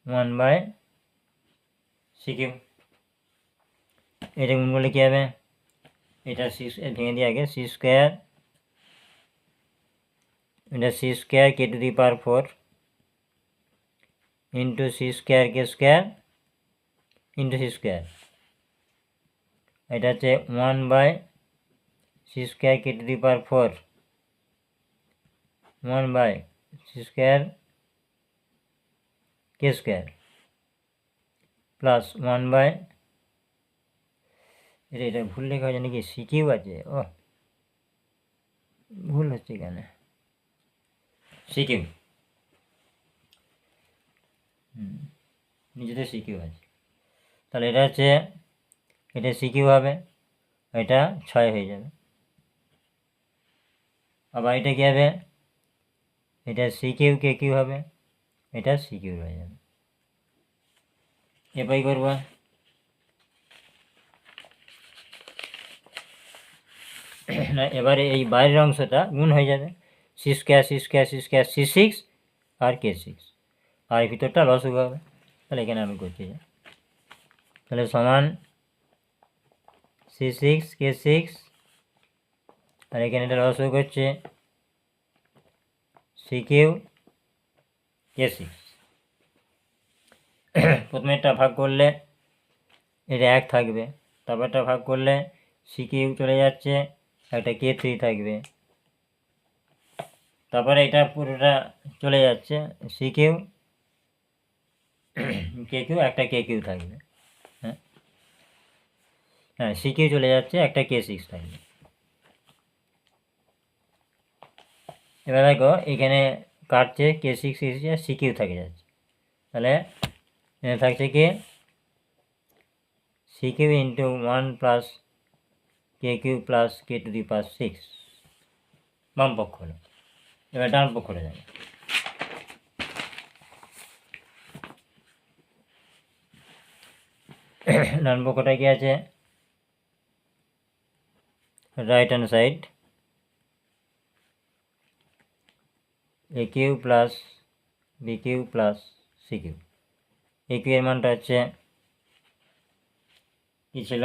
1/c³। এটা গুণ করলে কী হবে, এটা ভেঙে দিয়ে আগে সি স্কোয়ার, এটা c square k⁴ into c square কে স্কোয়ার ইন্টু সি স্কোয়ার, এটা হচ্ছে 1/c² k⁴ 1/c² কে স্কোয়ার প্লাস 1/, এটা ভুল লেখা হয় নাকি, c³ আছে, ও ভুল হচ্ছে এখানে, c³ নিচেতে c³ আছে, তাহলে এটা হচ্ছে এটা c³ হবে, এটা 6 হয়ে যাবে, আবার এটা কী হবে, এটা c³ k³ হবে, এটা c³ হয়ে যাবে। এবারই করবো, না এবারে এই বাইরের অংশটা গুণ হয়ে যাবে, C square C square C square c6 আর k6, আর এই ভিতরটা লসগু হবে, তাহলে এখানে আমি করছি, তাহলে সমান c6 k6, আর এখানে এটা লসগু করছে c³ k6। প্রথমেরটা ভাগ করলে এটা 1 থাকবে, তারপরটা ভাগ করলে c³ চলে যাচ্ছে, একটা k3 থাকবে, তারপরে এটা পুরোটা চলে যাচ্ছে c³ k³ একটা k³ থাকবে, হ্যাঁ হ্যাঁ c³ চলে যাচ্ছে, একটা k6 থাকবে। এবার দেখো এখানে কাটছে k6 এসেছে, c³ থেকে যাচ্ছে, তাহলে এখানে থাকছে কি c³ into 1 plus k³ plus k⁶, বাম পক্ষ হলো। এবার ডান পক্ষটা যাবে, ডান পক্ষটা কি আছে right hand side a cube plus b cube plus C cube. A cube এর মানটা হচ্ছে কী ছিল,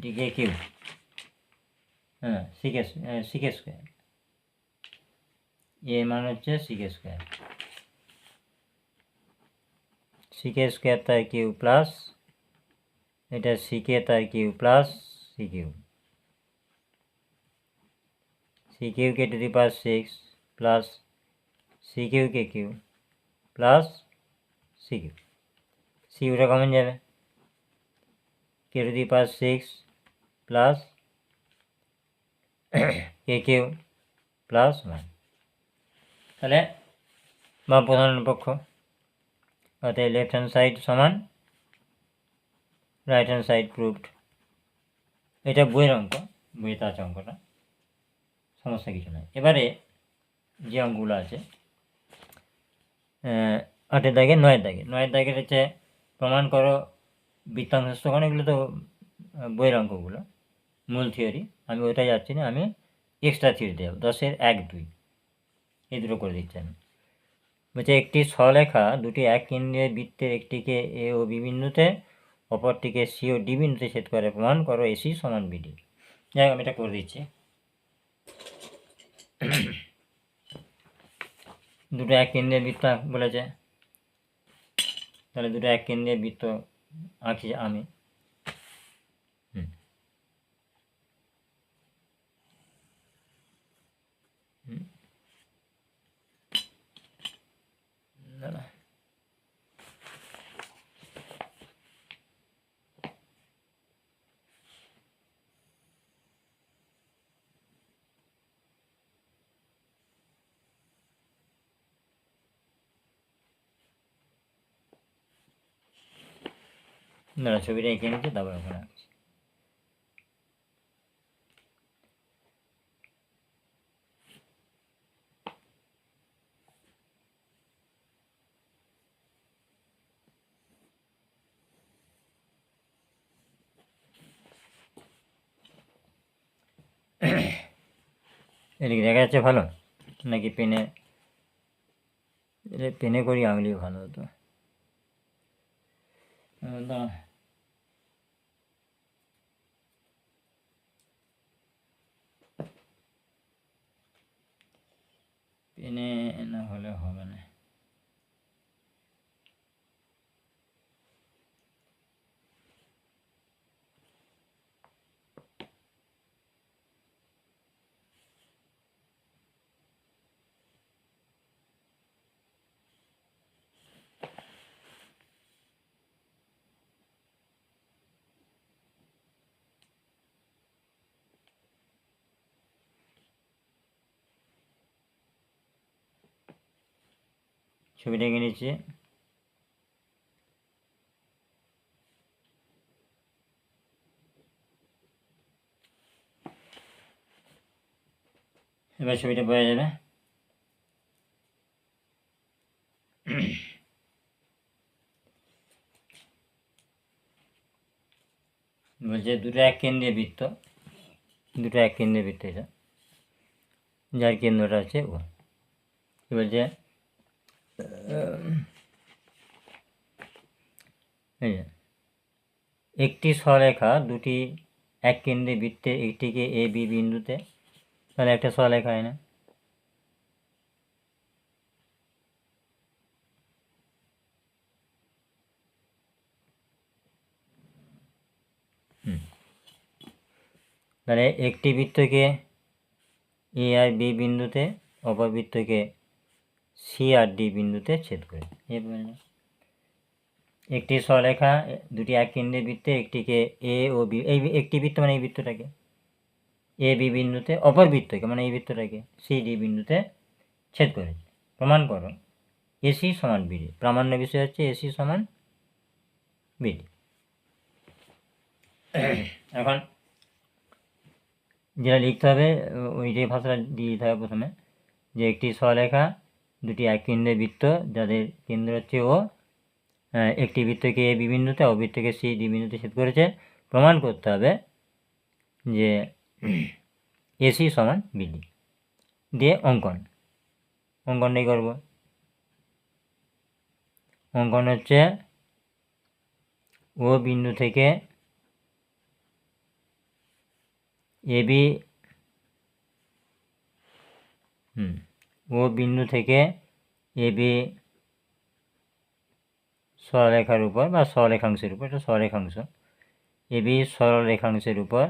ডিকে কিউ, হ্যাঁ সিকে স্কোয়ার, এর মান হচ্ছে সিকে স্কোয়ার, সিকে স্কোয়ার তার কিউ প্লাস এটা সিকে তার cube plus C cube, C cube K to the power 6 plus C cube K cube plus C cube, সি কিউটা কমন যাবে, K to the power 6 plus K cube plus 1, তাহলে বাম প্রধান পক্ষ অর্থাৎ লেফট হ্যান্ড সাইড সমান রাইট হ্যান্ড সাইড প্রুভড। এটা বইয়ের অঙ্ক, বইতে আছে অঙ্কটা, সমস্যা কিছু নয়। এবারে যে অঙ্কগুলো আছে 8 দাগে 9 দাগে, 9 দাগের হচ্ছে প্রমাণ করো বৃত্তাংশ স্থগন, এগুলো তো বইয়ের অঙ্কগুলো, মূল থিওরি, আমি ওইটাই যাচ্ছি না, আমি এক্সট্রা থিওরি দেব 10-এর 1-2 এই দুটো করে দিচ্ছি আমি। বলছে একটি সরলরেখা দুটি এক কেন্দ্রীয় বৃত্তের একটিকে এ ও বি বিন্দুতে অপরটিকে সি ও ডি বিন্দুতে ছেদ করে প্রমাণ করো এসি সমান বিডি। যাই হোক আমি এটা করে দিচ্ছি। দুটো এক কেন্দ্রীয় বৃত্ত বলেছে, তাহলে দুটো এক কেন্দ্রীয় বৃত্ত আঁকি আমি। দাঁড়া, দাঁড়া ছবিটা এঁকে নিচ্ছি, তারপর ওখানে আঁকছি। এদিকে দেখা যাচ্ছে ভালো নাকি পেনে, পেনে করি আঁকলেই ভালো হতো। দাঁড়া, পেনে না হলে হবে না। ছবিটা এঁকে নিচ্ছি। এবার ছবিটা বোঝা যাবে। বলছে দুটো এক কেন্দ্রীয় বৃত্ত, দুটো এক কেন্দ্রীয় বৃত্ত, এটা যার কেন্দ্রটা আছে ও। বলছে একটি সরলরেখা দুটি এক কেন্দ্রীয় বৃত্তে একটিকে এ বি বিন্দুতে, তাহলে একটা সরলরেখা হয় না, তাহলে একটি বৃত্তকে এ আর বি বিন্দুতে অপর বৃত্তকে সি আর ডি বিন্দুতে ছেদ করে। একটি সরলরেখা দুটি এক কেন্দ্রীয় বৃত্তে একটিকে এ ও বি, এই একটি বৃত্ত মানে এই বৃত্তটাকে এ বি বিন্দুতে অপর বৃত্তকে মানে এই বৃত্তটাকে সি ডি বিন্দুতে ছেদ করেছে, প্রমাণ করো এসি সমান বিডি। প্রামাণ্য বিষয় হচ্ছে এসি সমান বিডি। এখন যেটা লিখতে হবে ওইটাই ভাষাটা দিয়ে দিতে হবে প্রথমে, যে একটি সরলরেখা দুটি এক কেন্দ্রীয় বৃত্ত যাদের কেন্দ্র হচ্ছে ও, একটি বৃত্তকে এ বি বিন্দুতে অপর বৃত্তকে সি ডি বিন্দুতে ছেদ করেছে, প্রমাণ করতে হবে যে এসি সমান বিডি দিয়ে অঙ্কনটাই করব। অঙ্কন হচ্ছে ও বিন্দু থেকে এবি ও বিন্দু থেকে এবি সরলরেখার উপর বা সরলরেখাংশের উপর, এটা সরলরেখাংশ, এবি সরলরেখাংশের উপর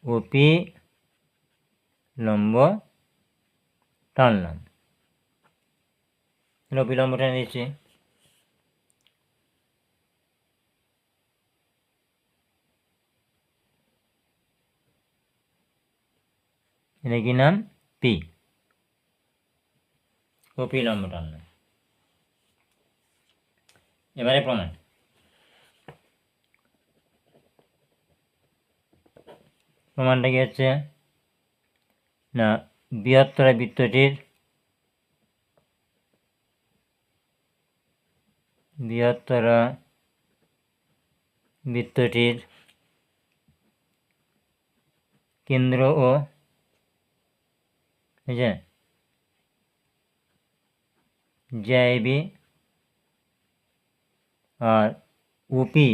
ওপি লম্ব টানলাম। ওপি লম্ব টেনে দিচ্ছি। এটা কি নাম? পি। ওপি লম্ব টানলাম। এবারে প্রমাণ। প্রমাণটা কি হচ্ছে না, বৃহত্তর বৃত্তটির কেন্দ্র ও জেআইবি আর ওপি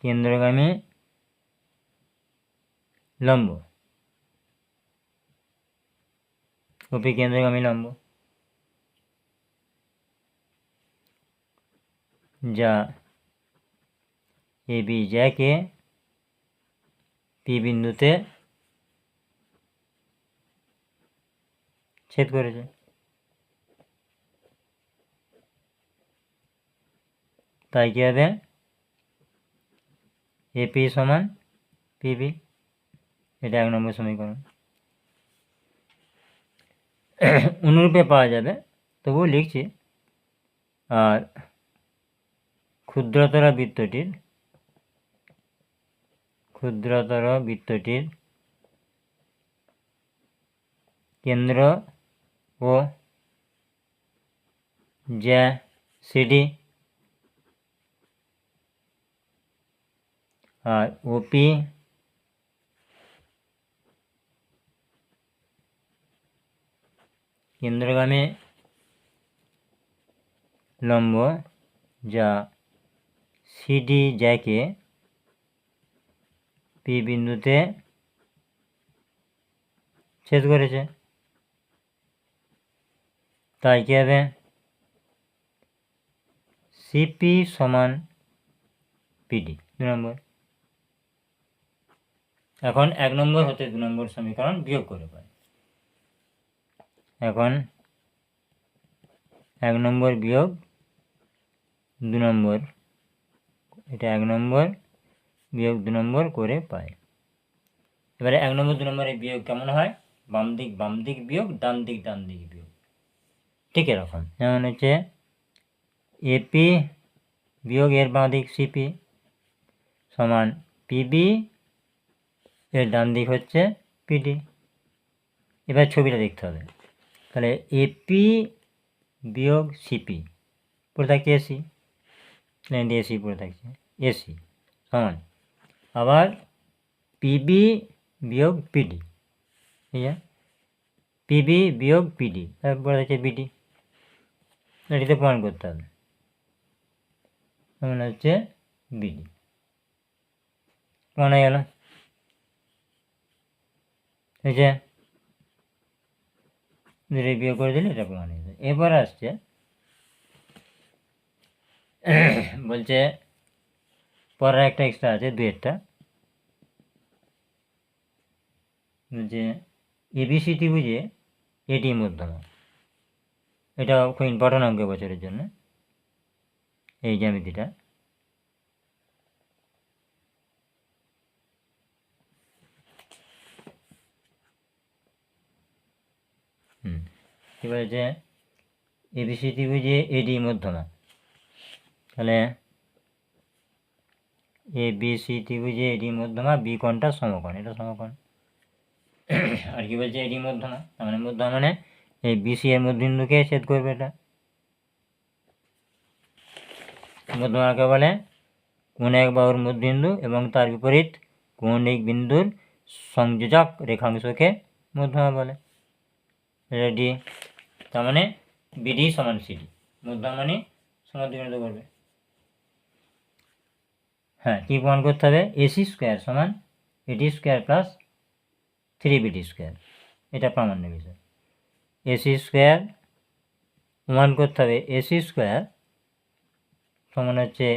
কেন্দ্রগামী লম্ব, ওপি কেন্দ্রগামী লম্ব, যা এবি জ্যাকে পি বিন্দুতে ছেদ করেছে। তাই কি হবে? এপি সমান পিবি। এটা 1 নম্বর সমীকরণ। অনুরূপে পাওয়া যাবে, তবুও লিখছি। আর ক্ষুদ্রতর বৃত্তটির কেন্দ্র ও জ্যা সিডি আর ওপি কেন্দ্রগামী লম্ব, যা সিডি জ্যাকে পি বিন্দুতে ছেদ করেছে। তাই কি হবে? সিপি সমান পিডি। 2 নম্বর। এখন 1 নম্বর হতে 2 নম্বর সমীকরণ বিয়োগ করে পাই। এখন 1 নম্বর বিয়োগ 2 নম্বর, এটা 1 নম্বর বিয়োগ 2 নম্বর করে পাই। এবারে 1 নম্বর 2 নম্বরের বিয়োগ কেমন হয়? বাম দিক বিয়োগ, ডান দিক বিয়োগ। ঠিক এরকম, যেমন হচ্ছে এপি বিয়োগ এর বাঁ দিক সিপি সমান পিবি, এর ডান দিক হচ্ছে পিডি। এবার ছবিটা দেখতে হবে। তাহলে এপি বিয়োগ সিপি পড়ে থাকছে এসি, এসি পড়ে থাকছে এসি সমান আবার পিবি বিয়োগ পিডি, ঠিক আছে, পিবি বিয়োগ পিডি পড়ে থাকছে বিডি। এটিতে প্রমাণ করতে হবে, মানে হচ্ছে বিডি। প্রমাণ হয়ে গেল। এই যে দুটো বিয়োগ করে দিলে এটা প্রমাণ হয়ে যায়। এবার আসছে বলছে পরের একটা এক্সট্রা আছে, 2-এরটা, যে এবিসি ত্রিভুজে এটি মধ্যমা। এটা খুব ইম্পর্টেন্ট অঙ্ক বছরের জন্য, এই জ্যামিতিটা। কি বলেছে? এবিসি ত্রিভুজে এডি মধ্যমা। তাহলে এ বি সি ত্রিভুজে এডি মধ্যমা বি কোণটা সমকোণ, এটা সমকোণ। আর কি বলছে এডি মধ্যমা, তার মানে মধ্যমা মানে এই বিসি এর মধ্যবিন্দুকে ছেদ করবে এটা। মধ্যমাকে বলে কোণ এক বাহুর মধ্যবিন্দু এবং তার বিপরীত কৌণিক বিন্দুর সংযোজক রেখাংশকে মধ্যমা বলে। রেডি, তার মানে বিডি সমান সিডি, মধ্যমা মানে সমান্তরাল করবে। হ্যাঁ, কি প্রমাণ করতে হবে? এসি স্কোয়ার সমান এডি স্কোয়ার প্লাস 3BD স্কোয়ার, এটা প্রামাণ্য বিষয়। এসি স্কোয়ার প্রমাণ করতে হবে, এসি স্কোয়ার সমান হচ্ছে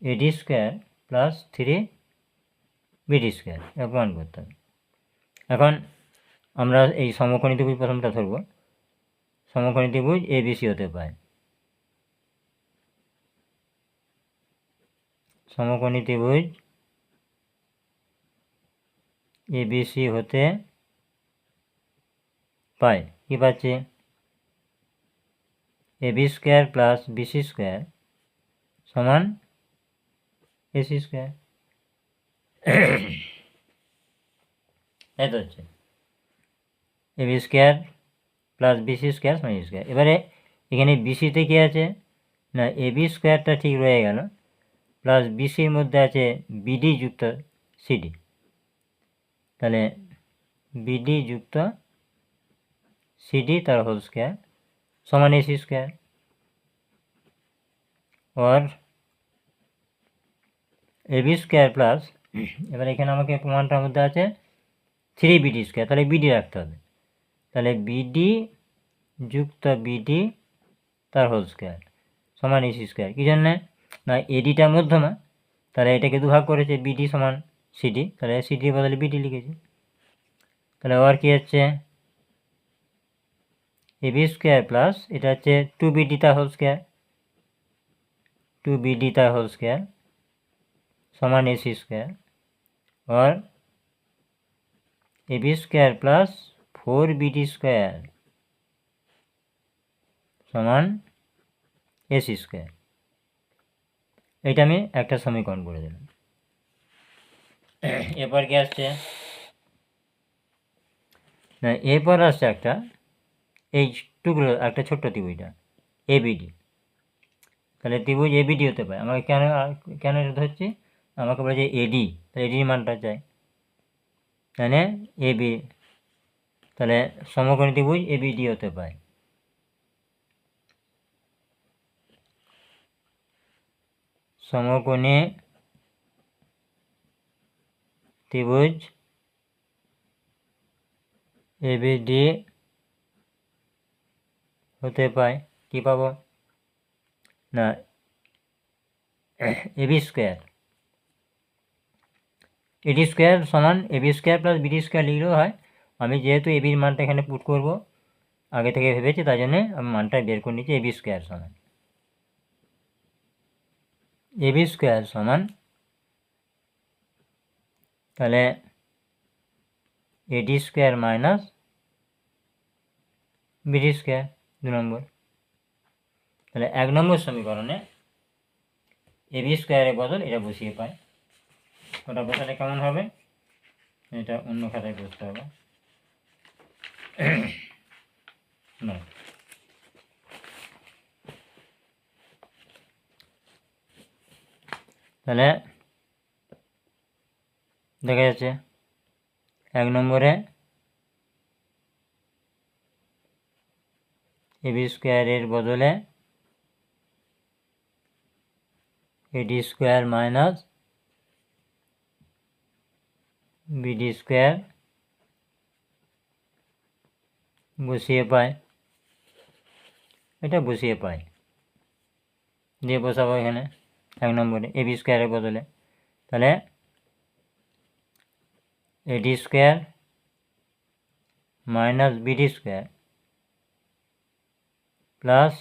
এডি স্কোয়ার প্লাস 3BD স্কোয়ার, এটা প্রমাণ করতে হবে। এখন আমরা এই সমকোণী ত্রিভুজ প্রথমটা ধরব। সমকোণী ত্রিভুজ এবিসি হতে পায়, সমকোণী ত্রিভুজ এবিসি হতে পায়। কি পাচ্ছি? AB square plus BC square সমান এসি স্কোয়ার, তাই তো হচ্ছে AB square plus BC square সমান এসি স্কোয়ার। এবারে এখানে বিসিতে কি আছে না, এবি স্কোয়ারটা ঠিক রয়ে গেল, প্লাস বিসির মধ্যে আছে বিডি যুক্ত সিডি, তাহলে বিডি যুক্ত সিডি তার হোল স্কোয়ার সমান এসি স্কোয়ার। और এবি স্কোয়ার প্লাস, এবার এখানে আমাকে প্রমাণটার মধ্যে আছে 3BD স্কোয়ার, তাহলে বিডি রাখতে হবে, তাহলে বিডি যুক্ত বিডি তার হোল স্কোয়ার সমান এসি স্কোয়ার। কী জন্যে না, এডিটা মধ্যমা, তাহলে এটাকে দুভাগ করেছে, বিডি সমান সিডি, তাহলে সিডির বদলে বিডি লিখেছি। তাহলে আর কি হচ্ছে এবি স্কোয়ার প্লাস এটা হচ্ছে 2BD তার হোল স্কোয়ার, 2BD তার হোল স্কোয়ার समान एसी स्क्वायर, और AB square plus 4BD square সমান এসি স্কোয়ার। এটা আমি একটা সমীকরণ করে দিলাম। এরপর কি আসছে না, এরপর আসছে একটা এই টুকরো একটা ছোট্ট ত্রিভুজটা এবিডি, তাহলে ত্রিভুজ এবিডি হতে পারে। আমাকে কেন কেন এটা ধরছি, আমাকে বলেছে এডি, তাহলে এডির মানটা চাই, তাহলে এবি, তাহলে সমকোণী ত্রিভুজ এবিডি হতে পারে। সমকোণী ত্রিভুজ এবিডি হতে পায়। কি পাবো না, এবি স্কোয়ার এডি স্কোয়ার সমান AB square plus BD square লিখলেও হয়। আমি যেহেতু এবির মানটা এখানে পুট করব আগে থেকে ভেবেছি, তাই জন্যে আমি মানটা বের করে নিচ্ছি। এবি স্কোয়ার সমান এবি স্কোয়ার সমান, তাহলে এডি স্কোয়ার মাইনাস বিডি স্কোয়ার 2 নম্বর। তাহলে 1 নম্বর সমীকরণে এবি স্কোয়ারের বদল এটা বসিয়ে পাই। ওটা বসালে কেমন হবে, এটা অন্য খাতায় বসতে হবে না। তাহলে দেখা যাচ্ছে 1 নম্বরে এবি স্কোয়ারের বদলে এডি স্কোয়ার মাইনাস বিডি স্কোয়ার বসিয়ে পাই, এটা বসিয়ে পাই দিয়ে বসাবো এখানে 1 নম্বরে এবি স্কোয়ারের বদলে, তাহলে এডি square minus BD square plus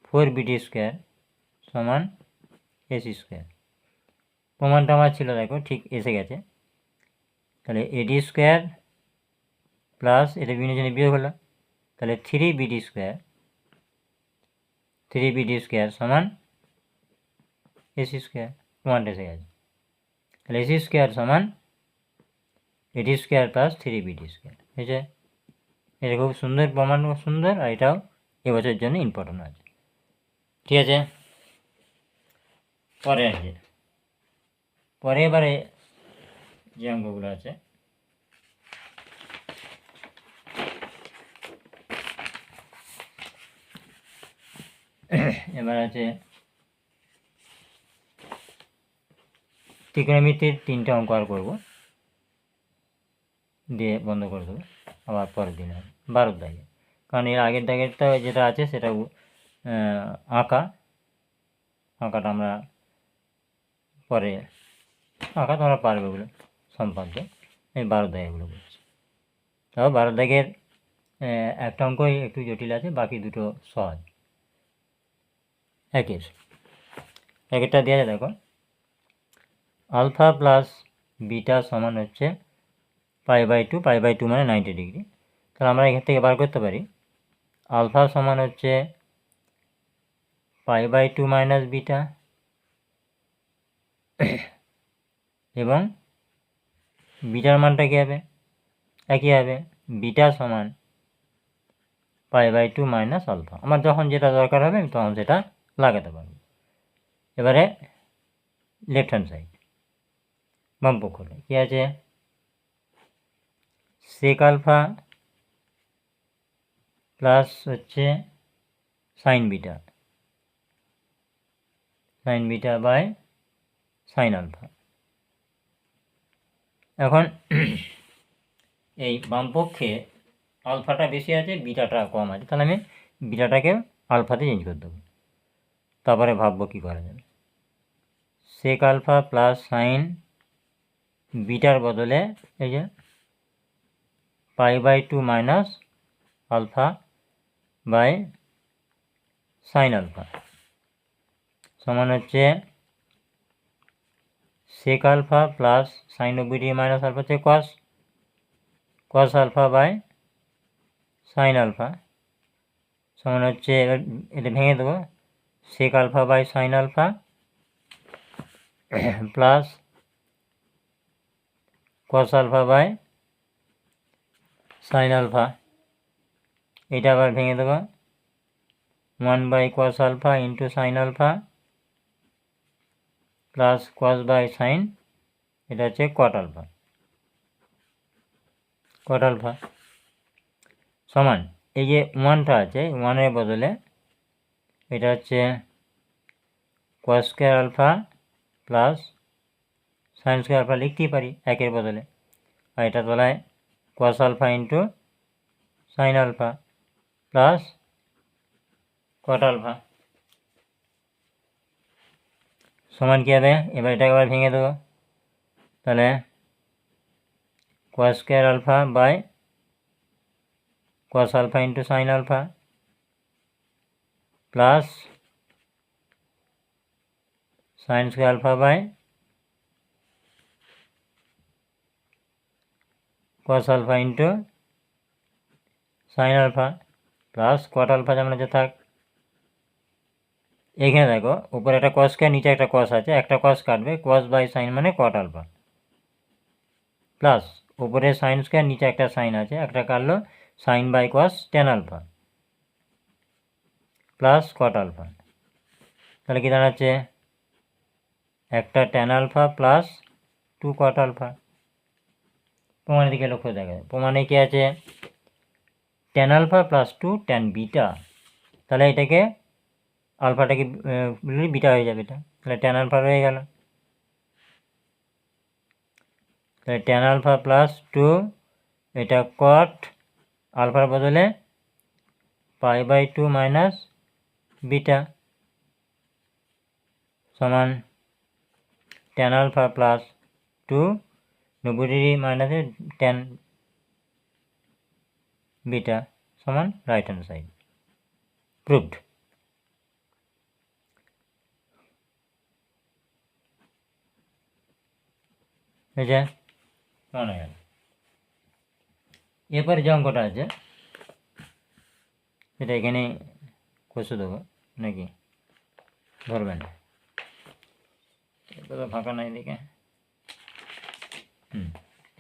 4BD square সমান এসি স্কোয়ার। প্রমাণটা আমার ছিল, দেখো ঠিক এসে গেছে। তাহলে এডি স্কোয়ার প্লাস এটা বিভিন্ন জনে বিয়োগ হলো, তাহলে 3BD স্কোয়ার সমান এসি স্কোয়ার, প্রমাণটা এসে গেছে। তাহলে এসি স্কোয়ার সমান এডি স্কোয়ার প্লাস 3bd স্কোয়ার হয়েছে। এটা খুব সুন্দর প্রমাণ, সুন্দর, আর এটাও এবছরের জন্য ইম্পর্টেন্ট আছে। ঠিক আছে, পরে আছে, পরে এবারে যে অঙ্কগুলো আছে এবার আছে ত্রিকোণমিতির 3টে অঙ্ক আর করবো, দিয়ে বন্ধ করে দেবো, আবার পরের দিন হবে 12 দাগে। কারণ এর আগের দাগেরটা যেটা আছে সেটা আঁকাটা আমরা পরে আঁকা তোমরা পারবে ওগুলো সম্পাদ্য। এই 12 দাগেগুলো করছি। তাও 12 দাগের একটা অঙ্কই একটু জটিল আছে, বাকি দুটো সহজ। একেরটা দেওয়া যায়, দেখো আলফা প্লাস বিটা সমান হচ্ছে π/2, π/2 মানে 90 ডিগ্রি। তাহলে আমরা এখান থেকে বার করতে পারি আলফা সমান হচ্ছে π/2 মাইনাস বিটা, এবং বিটার মানটা কী হবে, একই হবে, বিটা সমান π/2 মাইনাস আলফা। আমার যখন যেটা দরকার হবে আমি তখন সেটা লাগাতে পারবো। এবারে লেফট হ্যান্ড সাইড, বাম পক্ষটা কী আছে, সেক আলফা প্লাস হচ্ছে sine beta, by sine alpha. এখন এই বাম পক্ষে আলফাটা বেশি আছে, বিটাটা কম আছে, তাহলে আমি বিটাটাকে আলফাতে চেঞ্জ করে দেবো। তারপরে ভাববো কী করা যাবে। সেক আলফা প্লাস সাইন বিটার বদলে এই যে π/2 minus alpha by sine alpha সমান হচ্ছে sec alpha plus sine of beta minus alpha হচ্ছে cos alpha by sine alpha সমান হচ্ছে, এটা ভেঙে দেবো, sec alpha by sine alpha plus cos alpha by sine alpha. এটা আবার ভেঙে দেবো, 1/cos alpha into sine alpha plus cos by sine, এটা হচ্ছে কট আলফা সমান এই যে 1টা আছে, 1-এর বদলে এটা হচ্ছে cos square alpha plus sine square alpha লিখতেই পারি 1-এর বদলে, আর এটা তলায় cos alpha into sine alpha plus cot alpha সমান কী হবে, এবার এটাকে আবার ভেঙে দেবো, তাহলে cos square alpha by cos alpha into sine alpha plus sine square alpha by cos alpha into sine alpha plus cot alpha যেমন আছে থাক। এখানে দেখো উপরে একটা কস স্কোয়ার, নিচে একটা কস আছে, একটা কস কাটবে, কস বাই সাইন মানে কট আলফা প্লাস উপরে সাইন স্কোয়ার, নিচে একটা সাইন আছে, একটা কাটলো, sine by cos tan alpha plus cot alpha. তাহলে কি দাঁড়াচ্ছে, একটা tan alpha plus 2 cot alpha. প্রমাণের দিকে লক্ষ্য দেখা যায়, প্রমাণে কি আছে, tan alpha plus 2 tan beta, তাহলে এটাকে আলফাটাকে বিটা হয়ে যাবে, এটা তাহলে টেন আলফা রয়ে গেল, তাহলে টেন আলফা প্লাস 2 এটা কট আলফার বদলে π/2 মাইনাস বিটা সমান টেন আলফা প্লাস 2 90 ডিগ্রি মাইনাসে টেন বিটা সমান রাইট হ্যান্ড সাইড। প্রুভড। বুঝছে, মনে গেল। এরপরে যে অঙ্কটা আছে সেটা এখানে কষে দেবো নাকি ধরবেন না। এটা তো ফাঁকা নাই দিকে,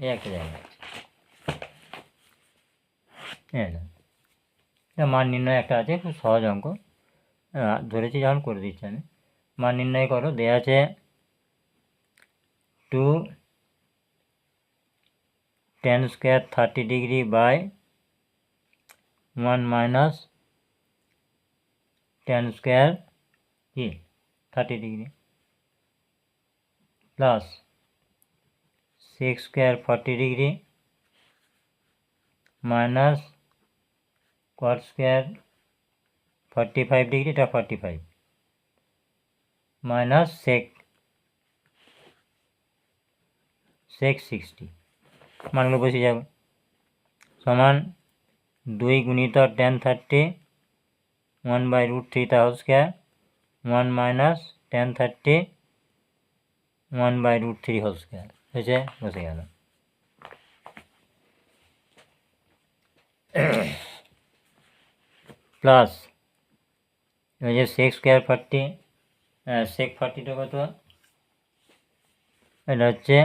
এই একটা জায়গা আছে, এটা মান নির্ণয় একটা আছে, খুব সহজ অঙ্ক, ধরেছি যখন করে দিচ্ছি আমি। মান নির্ণয় করো, দেওয়া আছে 2 tan square 30 degree by 1 minus tan square কি 30 degree plus 6 square 40 degree minus cot square 45 degree, এটা 45 মাইনাস sec 60, মানগুলো বসে যাবে, সমান 2 গুণিতক tan 30 1/√3 whole square 1 minus tan 30 1/√3 whole square হয়েছে, বসে গেল। প্লাস এই যে sec স্কোয়ার 40, sec 40টা কত, এটা হচ্ছে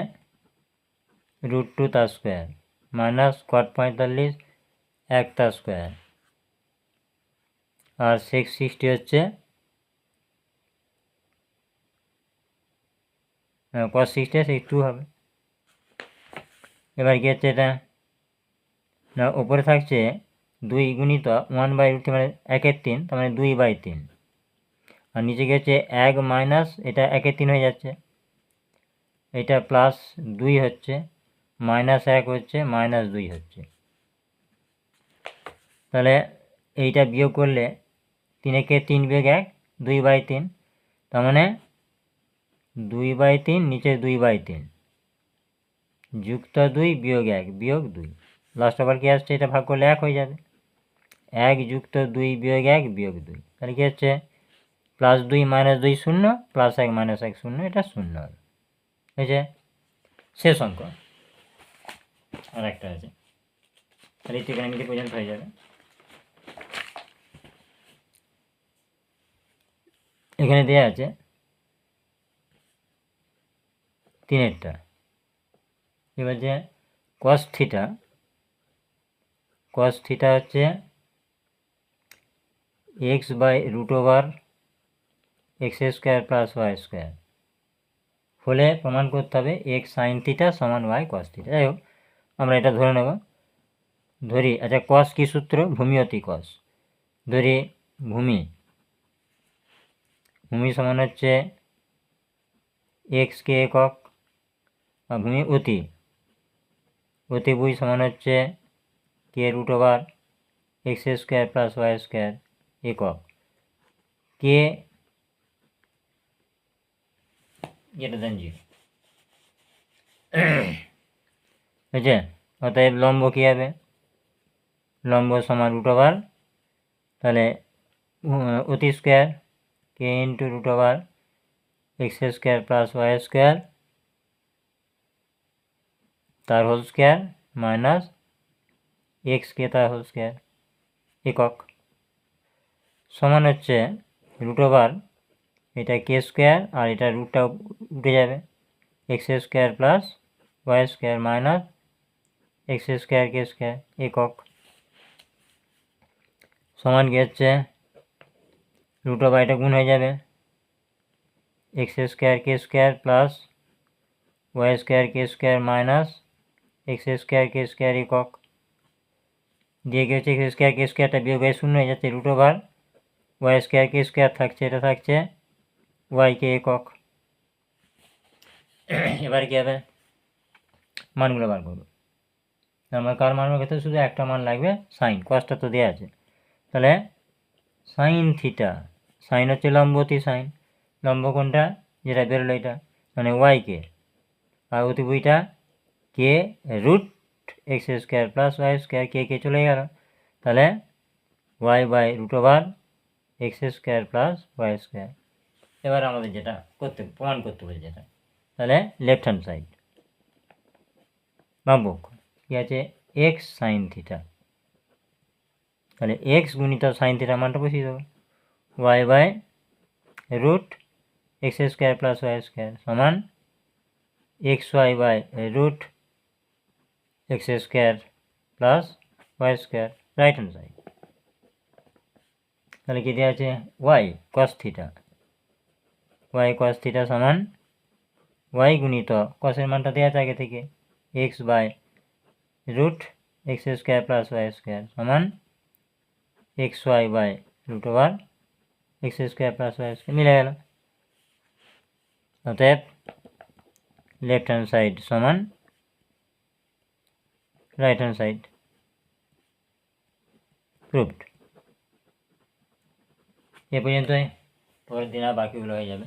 √2 তার স্কোয়ার মাইনাস cot 45 1 তার স্কোয়ার, আর sec 60 হচ্ছে cos 60 2 হবে। এবার কি হচ্ছে এটা না, উপরে থাকছে 2 গুণিতক 1/√3 মানে 1/3, তার মানে 2/3, আর নিচে গেছে 1 মাইনাস এটা 1/3 হয়ে যাচ্ছে, এটা প্লাস 2 হচ্ছে, মাইনাস 1 হচ্ছে, মাইনাস 2 হচ্ছে, তাহলে এইটা বিয়োগ করলে 3 কে 3 বিয়োগ 1 2/3, তার মানে 2/3 নিচে 2/3 যুক্ত 2 বিয়োগ 1 বিয়োগ 2, লাস্ট আবার কি আসছে, এটা ভাগ করলে 1 হয়ে যাবে, 1 যুক্ত 2 বিয়োগ 1 বিয়োগ 2, তাহলে কি হচ্ছে প্লাস 2 মাইনাস 2 0, প্লাস 1 মাইনাস 1 0, এটা 0 হবে, হয়েছে শেষ অঙ্ক। আর একটা আছে, তাহলে ত্রিকোণমিতি পর্যন্ত হয়ে যাবে। এখানে দেওয়া আছে 3-এরটা, এবার যে cos থিটা হচ্ছে x/√x square plus y square, ফলে প্রমাণ করতে হবে x sin থিটা সমান y cos থিটা। যাই হোক, আমরা এটা ধরে নেব, ধরি আচ্ছা cos কি সূত্র, ভূমি অতি cos, ধরি ভূমি সমান হচ্ছে x কে একক, আর ভূমি অতি বুঝ সমান হচ্ছে k√x square plus y square একক, কে গ্রেটার দ্যান 0, বুঝছে? অতএব লম্ব কী হবে, লম্ব সমান √, তাহলে অতি square k into √x square plus y square তার হোল স্কোয়ার মাইনাস x কে তার হোল স্কোয়ার একক, সমান হচ্ছে √, এটা কে স্কোয়ার আর এটা রুটটা উঠে যাবে, x square plus y square minus x square কে স্কোয়ার একক, সমান কি হচ্ছে √, এটা গুণ হয়ে যাবে, x স্কোয়ার কে স্কোয়ার প্লাস y স্কোয়ার কে স্কোয়ার মাইনাস x স্কোয়ার কে স্কোয়ার একক, দিয়ে কি হচ্ছে x স্কোয়ার কে স্কোয়ারটা বিয়োগ হয়ে 0 হয়ে যাচ্ছে, √, y স্কোয়ার কে স্কোয়ার থাকছে, এটা থাকছে y কে একক। এবার কি হবে, মানগুলো বার করবো, আমার কার মান ক্ষেত্রে শুধু একটা মান লাগবে, সাইন, কসটা তো দেওয়া আছে, তাহলে সাইন থিটা, সাইন হচ্ছে লম্বতি সাইন, লম্ব কোনটা যেটা বেরোলো এটা মানে ওয়াই কে, আর অতিভুজটা কে √x square plus y square, কে চলে গেল, তাহলে y/√x square plus y square. এবার আমাদের যেটা প্রমাণ করতে হবে যেটা, তাহলে লেফট হ্যান্ড সাইড বামপক্ষ কি আছে x সাইন থিটা, তাহলে x গুণিত সাইন থিটা মানটা বসিয়ে দেবো, y/√x X square plus Y square समान X Y by root X square plus Y square right hand side তাহলে কি দেওয়া আছে ওয়াই কস থিটা সমান ওয়াই গুণিত কসের মানটা দেওয়া আছে আগে থেকে X by root X square plus Y square সমান X Y by root over X square plus Y square মিলে গেল। অতএব লেফট হ্যান্ড সাইড সমান রাইট হ্যান্ড সাইড প্রুভড। এ পর্যন্তই, পরের দিন আর বাকিগুলো হয়ে যাবে।